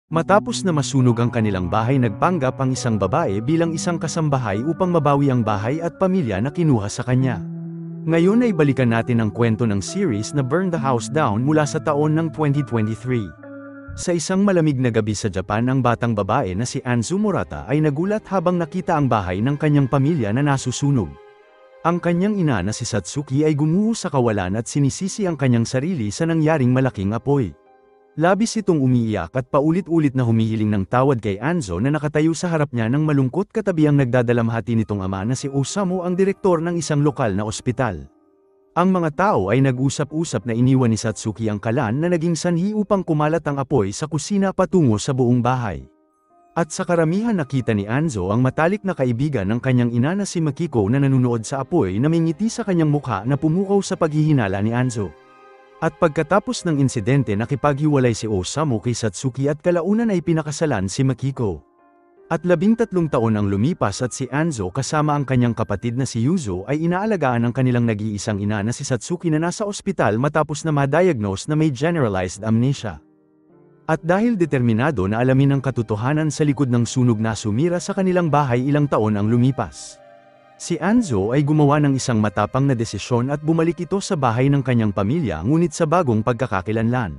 Matapos na masunog ang kanilang bahay, nagpanggap ang isang babae bilang isang kasambahay upang mabawi ang bahay at pamilya na kinuha sa kanya. Ngayon ay balikan natin ang kwento ng series na Burn the House Down mula sa taon ng 2023. Sa isang malamig na gabi sa Japan, ang batang babae na si Anzu Murata ay nagulat habang nakita ang bahay ng kanyang pamilya na nasusunog. Ang kanyang ina na si Satsuki ay gumuho sa kawalan at sinisisi ang kanyang sarili sa nangyaring malaking apoy. Labis itong umiiyak at paulit-ulit na humihiling ng tawad kay Anzo na nakatayo sa harap niya ng malungkot katabi ang nagdadalamhati nitong ama na si Osamu, ang direktor ng isang lokal na ospital. Ang mga tao ay nag-usap-usap na iniwan ni Satsuki ang kalan na naging sanhi upang kumalat ang apoy sa kusina patungo sa buong bahay. At sa karamihan, nakita ni Anzo ang matalik na kaibigan ng kanyang ina na si Makiko na nanunood sa apoy na may ngiti sa kanyang mukha na pumukaw sa paghihinala ni Anzo. At pagkatapos ng insidente, nakipaghiwalay si Osamu kay Satsuki at kalaunan ay pinakasalan si Makiko. At 13 taon ang lumipas at si Anzo kasama ang kanyang kapatid na si Yuzo ay inaalagaan ng kanilang nag-iisang ina na si Satsuki na nasa ospital matapos na ma-diagnose na may generalized amnesia. At dahil determinado na alamin ang katotohanan sa likod ng sunog na sumira sa kanilang bahay ilang taon ang lumipas, si Anzo ay gumawa ng isang matapang na desisyon at bumalik ito sa bahay ng kanyang pamilya, ngunit sa bagong pagkakakilanlan.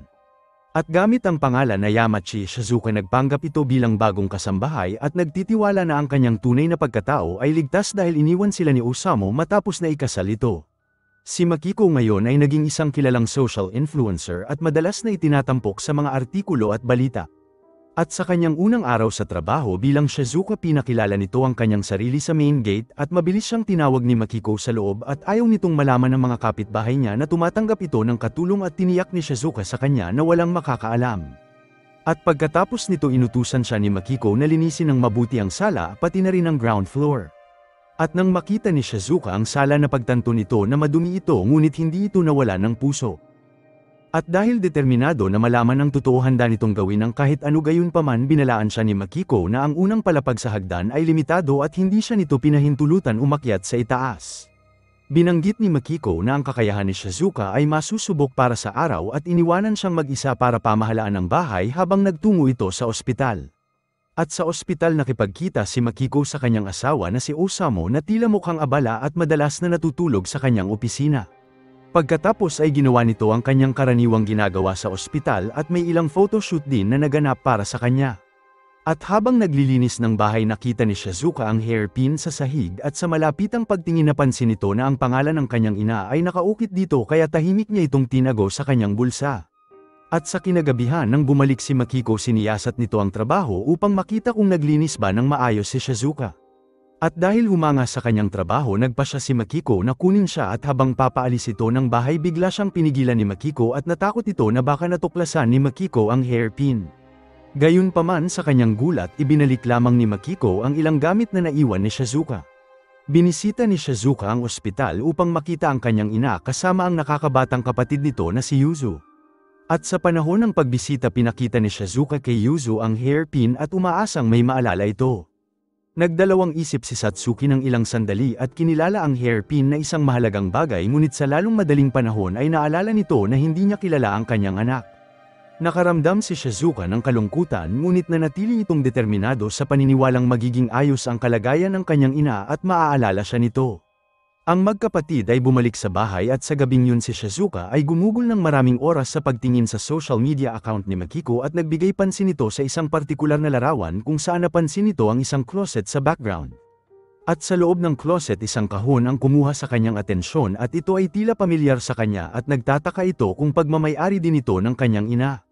At gamit ang pangalan na Yamachi Shizuka, nagpanggap ito bilang bagong kasambahay at nagtitiwala na ang kanyang tunay na pagkatao ay ligtas dahil iniwan sila ni Osamu matapos na ikasal ito. Si Makiko ngayon ay naging isang kilalang social influencer at madalas na itinatampok sa mga artikulo at balita. At sa kanyang unang araw sa trabaho bilang Shizuka, pinakilala nito ang kanyang sarili sa main gate at mabilis siyang tinawag ni Makiko sa loob at ayaw nitong malaman ng mga kapitbahay niya na tumatanggap ito ng katulong at tiniyak ni Shizuka sa kanya na walang makakaalam. At pagkatapos nito, inutusan siya ni Makiko na linisin ng mabuti ang sala pati na rin ang ground floor. At nang makita ni Shizuka ang sala, na pagtanto nito na madumi ito, ngunit hindi ito nawala ng puso. At dahil determinado na malaman ang totoo, handa nitong gawin ang kahit ano. Gayunpaman, binalaan siya ni Makiko na ang unang palapag sa hagdan ay limitado at hindi siya nito pinahintulutan umakyat sa itaas. Binanggit ni Makiko na ang kakayahan ni Shizuka ay masusubok para sa araw at iniwanan siyang mag-isa para pamahalaan ang bahay habang nagtungo ito sa ospital. At sa ospital, nakipagkita si Makiko sa kanyang asawa na si Osamu na tila mukhang abala at madalas na natutulog sa kanyang opisina. Pagkatapos ay ginawa nito ang kanyang karaniwang ginagawa sa ospital at may ilang photoshoot din na naganap para sa kanya. At habang naglilinis ng bahay, nakita ni Shizuka ang hairpin sa sahig at sa malapitang pagtingin napansin nito na ang pangalan ng kanyang ina ay nakaukit dito, kaya tahimik niya itong tinago sa kanyang bulsa. At sa kinagabihan, nang bumalik si Makiko, siniyasat nito ang trabaho upang makita kung naglinis ba ng maayos si Shizuka. At dahil humanga sa kanyang trabaho, nagpasya si Makiko na kunin siya at habang papaalis ito ng bahay, bigla siyang pinigilan ni Makiko at natakot ito na baka natuklasan ni Makiko ang hairpin. Gayunpaman, sa kanyang gulat, ibinalik lamang ni Makiko ang ilang gamit na naiwan ni Shizuka. Binisita ni Shizuka ang ospital upang makita ang kanyang ina kasama ang nakakabatang kapatid nito na si Yuzo. At sa panahon ng pagbisita, pinakita ni Shizuka kay Yuzo ang hairpin at umaasang may maalala ito. Nagdalawang isip si Satsuki ng ilang sandali at kinilala ang hairpin na isang mahalagang bagay, ngunit sa lalong madaling panahon ay naalala nito na hindi niya kilala ang kanyang anak. Nakaramdam si Shizuka ng kalungkutan, ngunit nanatili itong determinado sa paniniwalang magiging ayos ang kalagayan ng kanyang ina at maaalala siya nito. Ang magkapatid ay bumalik sa bahay at sa gabing yun si Shizuka ay gumugol ng maraming oras sa pagtingin sa social media account ni Makiko at nagbigay pansin ito sa isang partikular na larawan kung saan napansin nito ang isang closet sa background. At sa loob ng closet, isang kahon ang kumuha sa kanyang atensyon at ito ay tila pamilyar sa kanya at nagtataka ito kung pagmamay-ari din ito ng kanyang ina.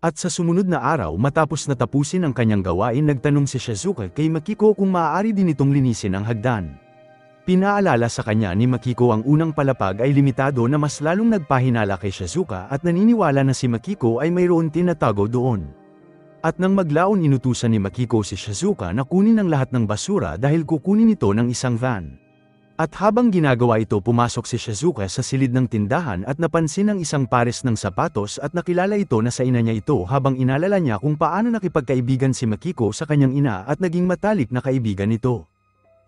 At sa sumunod na araw, matapos na tapusin ang kanyang gawain, nagtanong si Shizuka kay Makiko kung maaari din itong linisin ang hagdan. Pinaalala sa kanya ni Makiko ang unang palapag ay limitado na mas lalong nagpahinala kay Shizuka at naniniwala na si Makiko ay mayroon tinatago doon. At nang maglaon, inutusan ni Makiko si Shizuka na kunin ang lahat ng basura dahil kukunin ito ng isang van. At habang ginagawa ito, pumasok si Shizuka sa silid ng tindahan at napansin ang isang pares ng sapatos at nakilala ito na sa ina niya ito, habang inalala niya kung paano nakipagkaibigan si Makiko sa kanyang ina at naging matalik na kaibigan nito.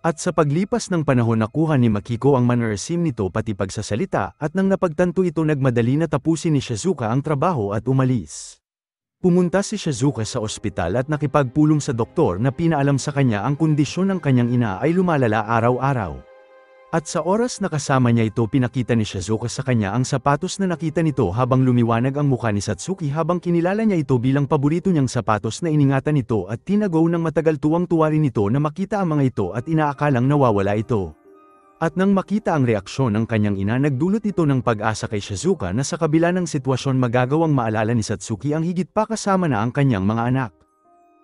At sa paglipas ng panahon, nakuha ni Makiko ang mannerism nito pati pagsasalita, at nang napagtanto ito, nagmadali na tapusin ni Shizuka ang trabaho at umalis. Pumunta si Shizuka sa ospital at nakipagpulong sa doktor na pinaalam sa kanya ang kondisyon ng kanyang ina ay lumalala araw-araw. At sa oras na kasama niya ito pinakita ni Shizuka sa kanya ang sapatos na nakita nito habang lumiwanag ang mukha ni Satsuki habang kinilala niya ito bilang paborito niyang sapatos na iningatan nito at tinagaw ng matagal tuwang-tuwa rin ito na makita ang mga ito at inaakalang nawawala ito. At nang makita ang reaksyon ng kanyang ina nagdulot ito ng pag-asa kay Shizuka na sa kabila ng sitwasyon magagawang maalala ni Satsuki ang higit pa kasama na ang kanyang mga anak.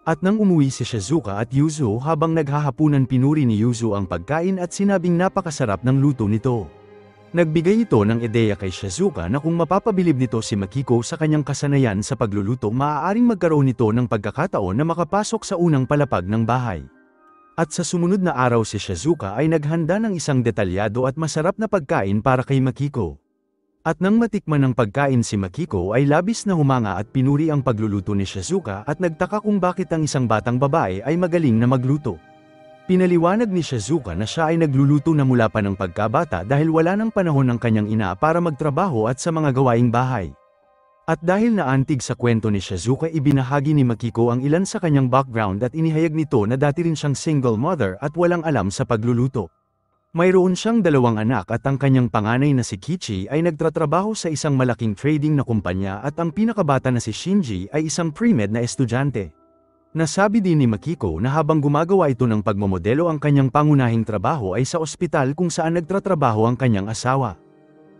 At nang umuwi si Shizuka at Yuzo habang naghahapunan pinuri ni Yuzo ang pagkain at sinabing napakasarap ng luto nito. Nagbigay ito ng ideya kay Shizuka na kung mapapabilib nito si Makiko sa kanyang kasanayan sa pagluluto maaaring magkaroon nito ng pagkakataon na makapasok sa unang palapag ng bahay. At sa sumunod na araw si Shizuka ay naghanda ng isang detalyado at masarap na pagkain para kay Makiko. At nang matikman ng pagkain si Makiko ay labis na humanga at pinuri ang pagluluto ni Shizuka at nagtaka kung bakit ang isang batang babae ay magaling na magluto. Pinaliwanag ni Shizuka na siya ay nagluluto na mula pa ng pagkabata dahil wala ng panahon ng kanyang ina para magtrabaho at sa mga gawaing bahay. At dahil naantig sa kwento ni Shizuka ibinahagi ni Makiko ang ilan sa kanyang background at inihayag nito na dati rin siyang single mother at walang alam sa pagluluto. Mayroon siyang 2 anak at ang kanyang panganay na si Kichi ay nagtatrabaho sa isang malaking trading na kumpanya at ang pinakabata na si Shinji ay isang pre-med na estudyante. Nasabi din ni Makiko na habang gumagawa ito ng pagmomodelo ang kanyang pangunahing trabaho ay sa ospital kung saan nagtatrabaho ang kanyang asawa.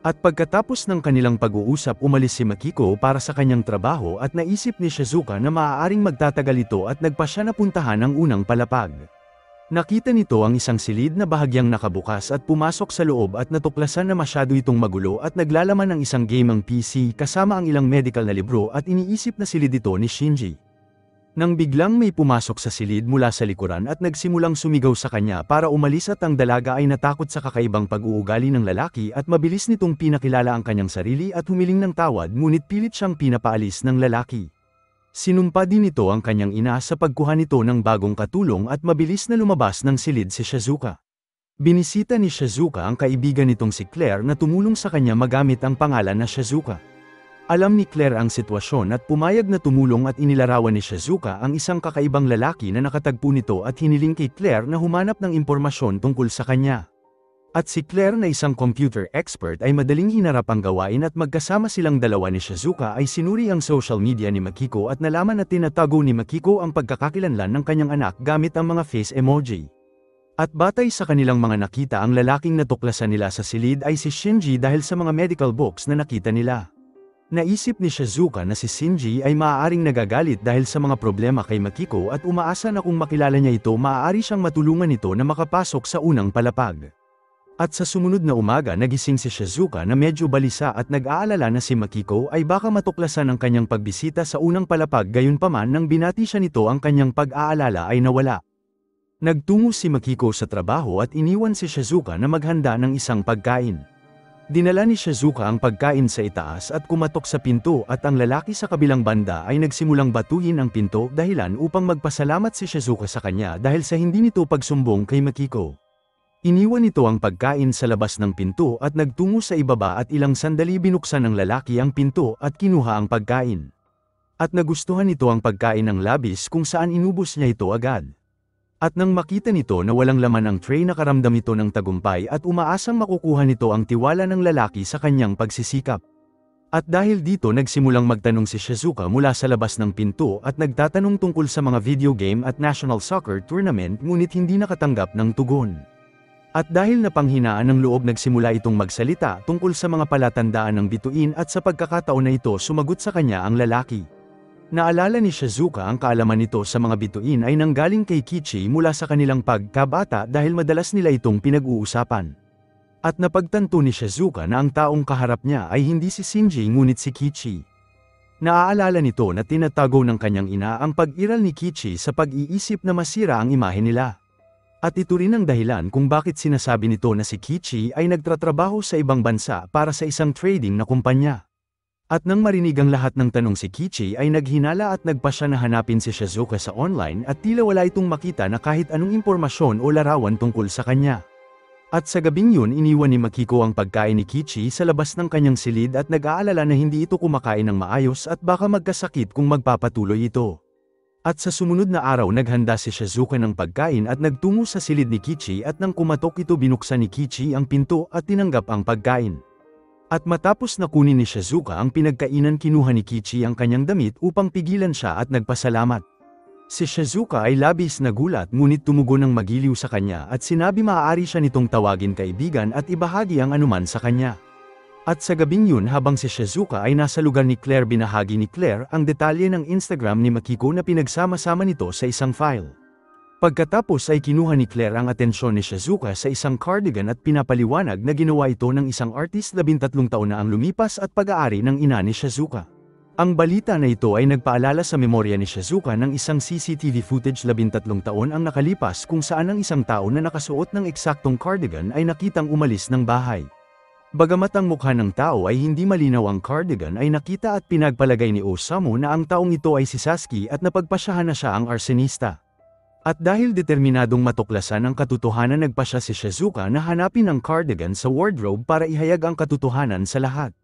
At pagkatapos ng kanilang pag-uusap umalis si Makiko para sa kanyang trabaho at naisip ni Shizuka na maaaring magtatagal ito at nagpa siya na puntahan ang unang palapag. Nakita nito ang isang silid na bahagyang nakabukas at pumasok sa loob at natuklasan na masyado itong magulo at naglalaman ng isang gaming PC kasama ang ilang medical na libro at iniisip na silid ito ni Shinji. Nang biglang may pumasok sa silid mula sa likuran at nagsimulang sumigaw sa kanya para umalis at ang dalaga ay natakot sa kakaibang pag-uugali ng lalaki at mabilis nitong pinakilala ang kanyang sarili at humiling ng tawad ngunit pilit siyang pinapaalis ng lalaki. Sinumpa din nito ang kanyang ina sa pagkuha nito ng bagong katulong at mabilis na lumabas ng silid si Shizuka. Binisita ni Shizuka ang kaibigan nitong si Claire na tumulong sa kanya magamit ang pangalan na Shizuka. Alam ni Claire ang sitwasyon at pumayag na tumulong at inilarawan ni Shizuka ang isang kakaibang lalaki na nakatagpo nito at hiniling kay Claire na humanap ng impormasyon tungkol sa kanya. At si Claire na isang computer expert ay madaling hinarap ang gawain at magkasama silang dalawa ni Shizuka ay sinuri ang social media ni Makiko at nalaman na tinatago ni Makiko ang pagkakakilanlan ng kanyang anak gamit ang mga face emoji. At batay sa kanilang mga nakita ang lalaking natuklasan nila sa silid ay si Shinji dahil sa mga medical books na nakita nila. Naisip ni Shizuka na si Shinji ay maaaring nagagalit dahil sa mga problema kay Makiko at umaasa na kung makilala niya ito maaari siyang matulungan nito na makapasok sa unang palapag. At sa sumunod na umaga nagising si Shizuka na medyo balisa at nag-aalala na si Makiko ay baka matuklasan ang kanyang pagbisita sa unang palapag gayunpaman nang binati siya nito ang kanyang pag-aalala ay nawala. Nagtungo si Makiko sa trabaho at iniwan si Shizuka na maghanda ng isang pagkain. Dinala ni Shizuka ang pagkain sa itaas at kumatok sa pinto at ang lalaki sa kabilang banda ay nagsimulang batuhin ang pinto dahilan upang magpasalamat si Shizuka sa kanya dahil sa hindi nito pagsumbong kay Makiko. Iniwan nito ang pagkain sa labas ng pinto at nagtungo sa ibaba at ilang sandali binuksan ng lalaki ang pinto at kinuha ang pagkain. At nagustuhan nito ang pagkain ng labis kung saan inubos niya ito agad. At nang makita nito na walang laman ang tray nakaramdam ito ng tagumpay at umaasang makukuha nito ang tiwala ng lalaki sa kanyang pagsisikap. At dahil dito nagsimulang magtanong si Shizuka mula sa labas ng pinto at nagtatanong tungkol sa mga video game at national soccer tournament ngunit hindi nakatanggap ng tugon. At dahil napanghinaan ng loob nagsimula itong magsalita tungkol sa mga palatandaan ng bituin at sa pagkakataon na ito sumagot sa kanya ang lalaki. Naalala ni Shizuka ang kaalaman nito sa mga bituin ay nanggaling kay Kichi mula sa kanilang pagkabata dahil madalas nila itong pinag-uusapan. At napagtanto ni Shizuka na ang taong kaharap niya ay hindi si Shinji ngunit si Kichi. Naaalala nito na tinatago ng kanyang ina ang pag-iral ni Kichi sa pag-iisip na masira ang imahe nila. At ito rin ang dahilan kung bakit sinasabi nito na si Kichi ay nagtatrabaho sa ibang bansa para sa isang trading na kumpanya. At nang marinig ang lahat ng tanong si Kichi ay naghinala at nagpa siya na hanapin si Shizuka sa online at tila wala itong makita na kahit anong impormasyon o larawan tungkol sa kanya. At sa gabing yun iniwan ni Makiko ang pagkain ni Kichi sa labas ng kanyang silid at nag-aalala na hindi ito kumakain ng maayos at baka magkasakit kung magpapatuloy ito. At sa sumunod na araw naghanda si Shizuka ng pagkain at nagtungo sa silid ni Kichi at nang kumatok ito binuksan ni Kichi ang pinto at tinanggap ang pagkain. At matapos na kunin ni Shizuka ang pinagkainan kinuha ni Kichi ang kanyang damit upang pigilan siya at nagpasalamat. Si Shizuka ay labis na gulat ngunit tumugon ng magiliw sa kanya at sinabi maaari siya nitong tawagin kaibigan at ibahagi ang anuman sa kanya. At sa gabing yun habang si Shizuka ay nasa lugar ni Claire binahagi ni Claire ang detalye ng Instagram ni Makiko na pinagsama-sama nito sa isang file. Pagkatapos ay kinuha ni Claire ang atensyon ni Shizuka sa isang cardigan at pinapaliwanag na ginawa ito ng isang artist 13 taon na ang lumipas at pag-aari ng ina ni Shizuka. Ang balita na ito ay nagpaalala sa memorya ni Shizuka ng isang CCTV footage 13 taon ang nakalipas kung saan ang isang tao na nakasuot ng eksaktong cardigan ay nakitang umalis ng bahay. Bagamat ang mukha ng tao ay hindi malinaw ang cardigan ay nakita at pinagpalagay ni Osamu na ang taong ito ay si Sasuke at napagpasyahan na siya ang arsenista. At dahil determinadong matuklasan ang katotohanan nagpasya si Shizuka na hanapin ang cardigan sa wardrobe para ihayag ang katotohanan sa lahat.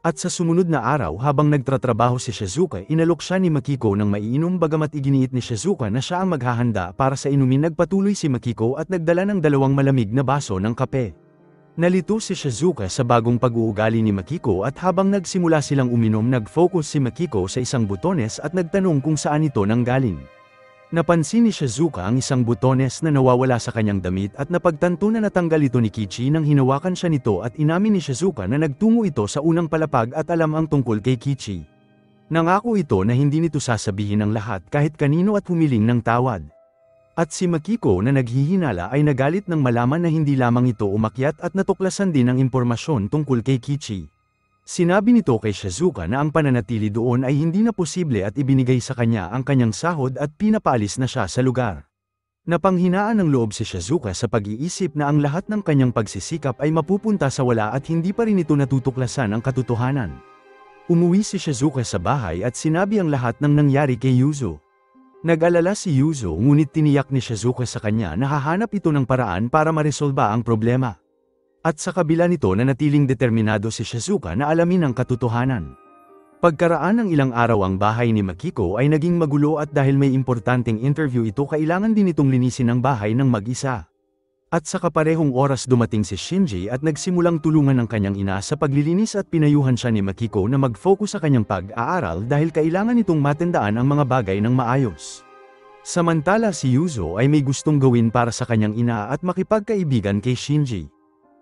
At sa sumunod na araw habang nagtratrabaho si Shizuka inalok siya ni Makiko ng maiinom bagamat iginiit ni Shizuka na siya ang maghahanda para sa inumin nagpatuloy si Makiko at nagdala ng 2 malamig na baso ng kape. Nalito si Shizuka sa bagong pag-uugali ni Makiko at habang nagsimula silang uminom nag-focus si Makiko sa isang butones at nagtanong kung saan ito nanggaling. Napansin ni Shizuka ang isang butones na nawawala sa kanyang damit at napagtanto na natanggal ito ni Kichi nang hinawakan siya nito at inamin ni Shizuka na nagtungo ito sa unang palapag at alam ang tungkol kay Kichi. Nangako ito na hindi nito sasabihin ang lahat kahit kanino at humiling ng tawad. At si Makiko na naghihinala ay nagalit nang malaman na hindi lamang ito umakyat at natuklasan din ang impormasyon tungkol kay Kichi. Sinabi nito kay Shizuka na ang pananatili doon ay hindi na posible at ibinigay sa kanya ang kanyang sahod at pinapaalis na siya sa lugar. Napanghinaan ng loob si Shizuka sa pag-iisip na ang lahat ng kanyang pagsisikap ay mapupunta sa wala at hindi pa rin ito natutuklasan ang katotohanan. Umuwi si Shizuka sa bahay at sinabi ang lahat ng nangyari kay Yuzo. Nag-alala si Yuzo ngunit tiniyak ni Shizuka sa kanya na hahanap ito ng paraan para maresolba ang problema. At sa kabila nito nanatiling determinado si Shizuka na alamin ang katotohanan. Pagkaraan ng ilang araw ang bahay ni Makiko ay naging magulo at dahil may importanteng interview ito kailangan din itong linisin ang bahay ng mag-isa. At sa kaparehong oras dumating si Shinji at nagsimulang tulungan ng kanyang ina sa paglilinis at pinayuhan siya ni Makiko na mag-focus sa kanyang pag-aaral dahil kailangan itong matandaan ang mga bagay ng maayos. Samantala si Yuzo ay may gustong gawin para sa kanyang ina at makipagkaibigan kay Shinji.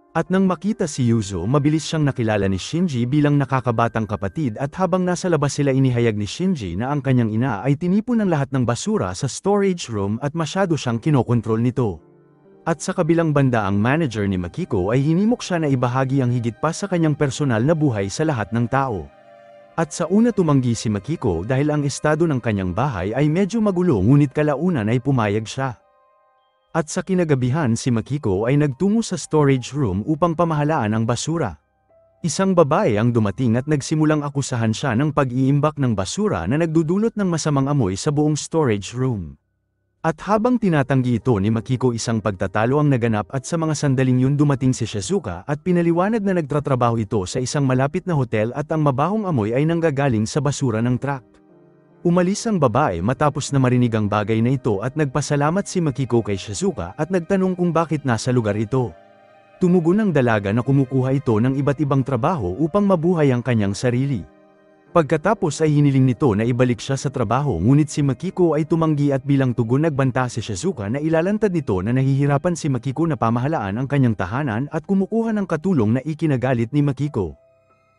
At nang makita si Yuzo mabilis siyang nakilala ni Shinji bilang nakakabatang kapatid at habang nasa labas sila inihayag ni Shinji na ang kanyang ina ay tinipon ng lahat ng basura sa storage room at masyado siyang kinokontrol nito. At sa kabilang banda ang manager ni Makiko ay hinimok siya na ibahagi ang higit pa sa kanyang personal na buhay sa lahat ng tao. At sa una tumanggi si Makiko dahil ang estado ng kanyang bahay ay medyo magulo ngunit kalaunan ay pumayag siya. At sa kinagabihan si Makiko ay nagtungo sa storage room upang pamahalaan ang basura. Isang babae ang dumating at nagsimulang akusahan siya ng pag-iimbak ng basura na nagdudulot ng masamang amoy sa buong storage room. At habang tinatanggi ito ni Makiko isang pagtatalo ang naganap at sa mga sandaling yun dumating si Shizuka at pinaliwanag na nagtatrabaho ito sa isang malapit na hotel at ang mabahong amoy ay nanggagaling sa basura ng truck. Umalis ang babae matapos na marinig ang bagay na ito at nagpasalamat si Makiko kay Shizuka at nagtanong kung bakit nasa lugar ito. Tumugon ang dalaga na kumukuha ito ng iba't ibang trabaho upang mabuhay ang kanyang sarili. Pagkatapos ay hiniling nito na ibalik siya sa trabaho ngunit si Makiko ay tumanggi at bilang tugon nagbanta si Shizuka na ilalantad nito na nahihirapan si Makiko na pamahalaan ang kanyang tahanan at kumukuha ng katulong na ikinagalit ni Makiko.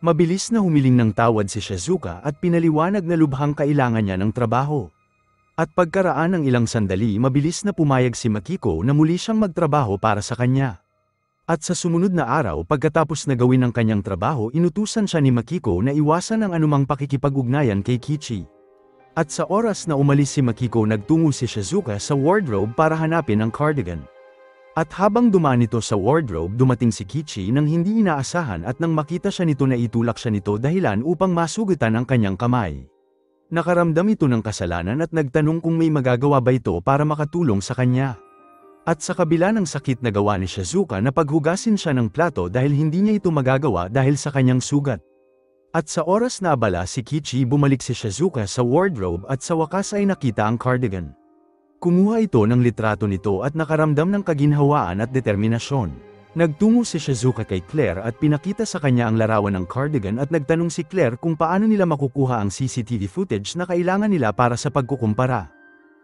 Mabilis na humiling ng tawad si Shizuka at pinaliwanag na lubhang kailangan niya ng trabaho. At pagkaraan ng ilang sandali mabilis na pumayag si Makiko na muli siyang magtrabaho para sa kanya. At sa sumunod na araw pagkatapos na gawin ang kanyang trabaho inutusan siya ni Makiko na iwasan ang anumang pakikipag-ugnayan kay Kichi. At sa oras na umalis si Makiko nagtungo si Shizuka sa wardrobe para hanapin ang cardigan. At habang dumaan ito sa wardrobe dumating si Kichi nang hindi inaasahan at nang makita siya nito na itulak siya nito dahilan upang masugutan ang kanyang kamay. Nakaramdam ito ng kasalanan at nagtanong kung may magagawa ba ito para makatulong sa kanya. At sa kabila ng sakit na gawa ni Shizuka na paghugasin siya ng plato dahil hindi niya ito magagawa dahil sa kanyang sugat. At sa oras na abala si Kichi bumalik si Shizuka sa wardrobe at sa wakas ay nakita ang cardigan. Kumuha ito ng litrato nito at nakaramdam ng kaginhawaan at determinasyon. Nagtungo si Shizuka kay Claire at pinakita sa kanya ang larawan ng cardigan at nagtanong si Claire kung paano nila makukuha ang CCTV footage na kailangan nila para sa pagkukumpara.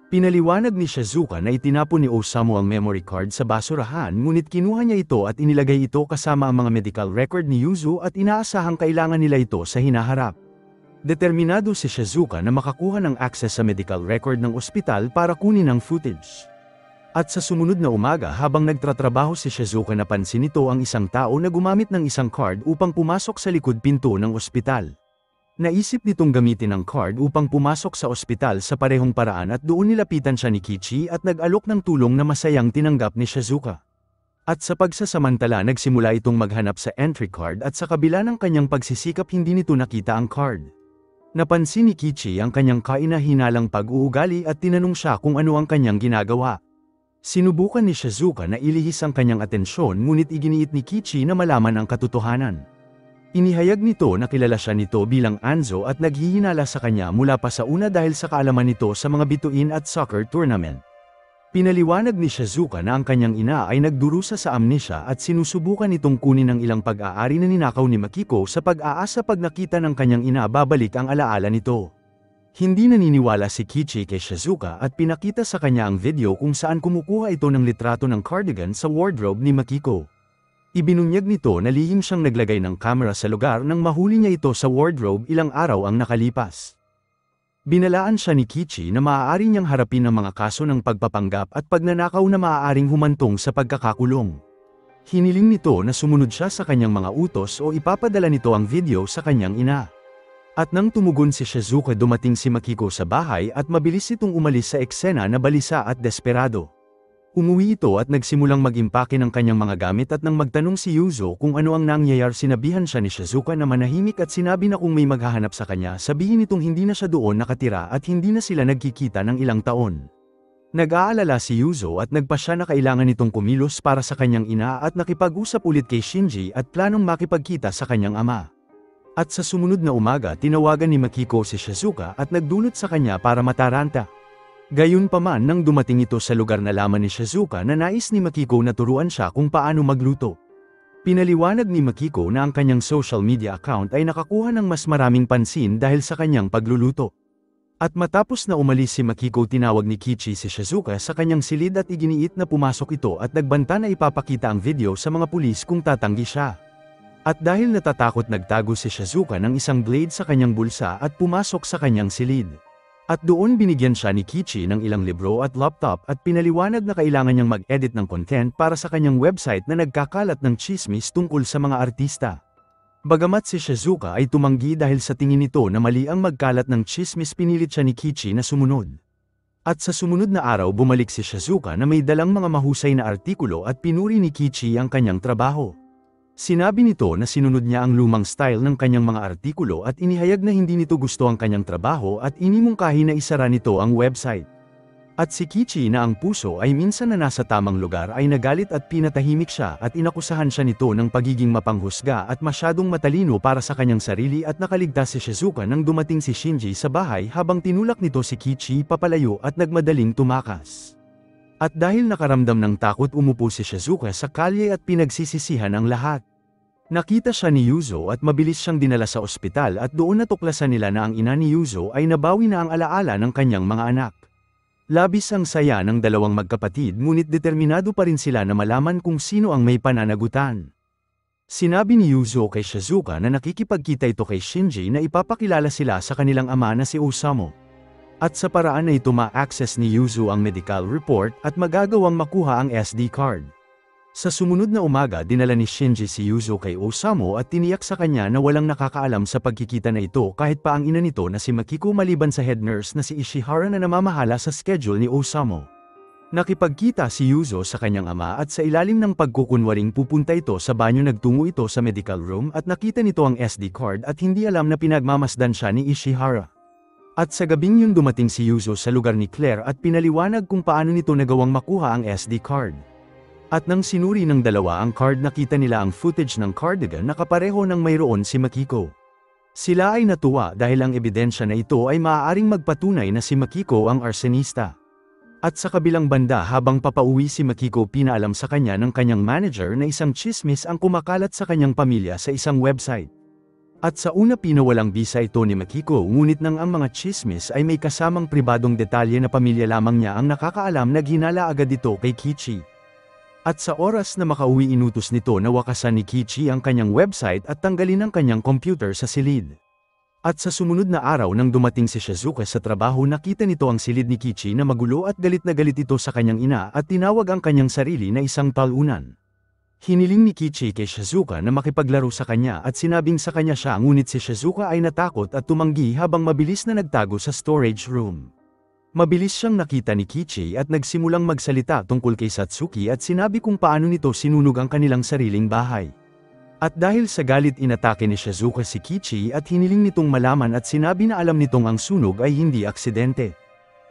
Pinaliwanag ni Shizuka na itinapon ni Osamu ang memory card sa basurahan ngunit kinuha niya ito at inilagay ito kasama ang mga medical record ni Yuzo at inaasahang kailangan nila ito sa hinaharap. Determinado si Shizuka na makakuha ng access sa medical record ng ospital para kunin ang footage. At sa sumunod na umaga habang nagtatrabaho si Shizuka napansin nito ang isang tao na gumamit ng isang card upang pumasok sa likod pinto ng ospital. Naisip nitong gamitin ang card upang pumasok sa ospital sa parehong paraan at doon nilapitan siya ni Kichi at nag-alok ng tulong na masayang tinanggap ni Shizuka. At sa pagsasamantala nagsimula itong maghanap sa entry card at sa kabila ng kanyang pagsisikap hindi nito nakita ang card. Napansin ni Kichi ang kanyang kaina-hinalang pag-uugali at tinanong siya kung ano ang kanyang ginagawa. Sinubukan ni Shizuka na ilihis ang kanyang atensyon ngunit iginiit ni Kichi na malaman ang katotohanan. Inihayag nito na kilala siya nito bilang Anzo at naghihinala sa kanya mula pa sa una dahil sa kaalaman nito sa mga bituin at soccer tournament. Pinaliwanag ni Shizuka na ang kanyang ina ay nagdurusa sa amnesia at sinusubukan itong kunin ang ilang pag-aari na ninakaw ni Makiko sa pag-aasa pag nakita ng kanyang ina babalik ang alaala nito. Hindi naniniwala si Kichi kay Shizuka at pinakita sa kanya ang video kung saan kumukuha ito ng litrato ng cardigan sa wardrobe ni Makiko. Ibinunyag nito na lihim siyang naglagay ng kamera sa lugar nang mahuli niya ito sa wardrobe ilang araw ang nakalipas. Binalaan siya ni Kichi na maaari niyang harapin ang mga kaso ng pagpapanggap at pagnanakaw na maaaring humantong sa pagkakakulong. Hiniling nito na sumunod siya sa kanyang mga utos o ipapadala nito ang video sa kanyang ina. At nang tumugon si Shizuka dumating si Makiko sa bahay at mabilis itong umalis sa eksena na balisa at desperado. Umuwi ito at nagsimulang mag-impake ng kanyang mga gamit at nang magtanong si Yuzo kung ano ang nangyayari sinabihan siya ni Shizuka na manahimik at sinabi na kung may maghahanap sa kanya sabihin nitong hindi na siya doon nakatira at hindi na sila nagkikita ng ilang taon. Nag-aalala si Yuzo at nagpa siya na kailangan nitong kumilos para sa kanyang ina at nakipag-usap ulit kay Shinji at planong makipagkita sa kanyang ama. At sa sumunod na umaga tinawagan ni Makiko si Shizuka at nagdulot sa kanya para mataranta. Gayunpaman nang dumating ito sa lugar na laman ni Shizuka na nais ni Makiko na turuan siya kung paano magluto. Pinaliwanag ni Makiko na ang kanyang social media account ay nakakuha ng mas maraming pansin dahil sa kanyang pagluluto. At matapos na umalis si Makiko tinawag ni Kichi si Shizuka sa kanyang silid at iginiit na pumasok ito at nagbanta na ipapakita ang video sa mga pulis kung tatanggi siya. At dahil natatakot nagtago si Shizuka ng isang blade sa kanyang bulsa at pumasok sa kanyang silid. At doon binigyan siya ni Kichi ng ilang libro at laptop at pinaliwanag na kailangan niyang mag-edit ng content para sa kanyang website na nagkakalat ng chismis tungkol sa mga artista. Bagamat si Shizuka ay tumanggi dahil sa tingin nito na mali ang magkalat ng chismis pinilit siya ni Kichi na sumunod. At sa sumunod na araw bumalik si Shizuka na may dalang mga mahusay na artikulo at pinuri ni Kichi ang kanyang trabaho. Sinabi nito na sinunod niya ang lumang style ng kanyang mga artikulo at inihayag na hindi nito gusto ang kanyang trabaho at inimungkahi na isara nito ang website. At si Kichi na ang puso ay minsan na nasa tamang lugar ay nagalit at pinatahimik siya at inakusahan siya nito ng pagiging mapanghusga at masyadong matalino para sa kanyang sarili at nakaligtas si Shizuka nang dumating si Shinji sa bahay habang tinulak nito si Kichi papalayo at nagmadaling tumakas. At dahil nakaramdam ng takot umupo si Shizuka sa kalye at pinagsisisihan ang lahat. Nakita siya ni Yuzo at mabilis siyang dinala sa ospital at doon natuklasan nila na ang ina ni Yuzo ay nabawi na ang alaala ng kanyang mga anak. Labis ang saya ng dalawang magkapatid ngunit determinado pa rin sila na malaman kung sino ang may pananagutan. Sinabi ni Yuzo kay Shizuka na nakikipagkita ito kay Shinji na ipapakilala sila sa kanilang ama na si Osamu. At sa paraan na ito ma-access ni Yuzo ang medical report at magagawang makuha ang SD card. Sa sumunod na umaga dinala ni Shinji si Yuzo kay Osamu at tiniyak sa kanya na walang nakakaalam sa pagkikita na ito kahit pa ang ina nito na si Makiko maliban sa head nurse na si Ishihara na namamahala sa schedule ni Osamu. Nakipagkita si Yuzo sa kanyang ama at sa ilalim ng pagkukunwaring pupunta ito sa banyo nagtungo ito sa medical room at nakita nito ang SD card at hindi alam na pinagmamasdan siya ni Ishihara. At sa gabing yun dumating si Yuzo sa lugar ni Claire at pinaliwanag kung paano nito nagawang makuha ang SD card. At nang sinuri ng dalawa ang card nakita nila ang footage ng cardigan na kapareho ng mayroon si Makiko. Sila ay natuwa dahil ang ebidensya na ito ay maaaring magpatunay na si Makiko ang arsonista. At sa kabilang banda habang papauwi si Makiko pinaalam sa kanya ng kanyang manager na isang tsismis ang kumakalat sa kanyang pamilya sa isang website. At sa una pinawalang bisa ito ni Makiko ngunit nang ang mga tsismis ay may kasamang pribadong detalye na pamilya lamang niya ang nakakaalam naghinala agad ito kay Kichi. At sa oras na makauwi inutos nito na wakasan ni Kichi ang kanyang website at tanggalin ang kanyang computer sa silid. At sa sumunod na araw nang dumating si Shizuka sa trabaho nakita nito ang silid ni Kichi na magulo at galit na galit ito sa kanyang ina at tinawag ang kanyang sarili na isang talunan. Hiniling ni Kichi kay Shizuka na makipaglaro sa kanya at sinabing sa kanya siya ngunit si Shizuka ay natakot at tumanggi habang mabilis na nagtago sa storage room. Mabilis siyang nakita ni Kichi at nagsimulang magsalita tungkol kay Satsuki at sinabi kung paano nito sinunog ang kanilang sariling bahay. At dahil sa galit inatake ni Shizuka si Kichi at hiniling nitong malaman at sinabi na alam nitong ang sunog ay hindi aksidente.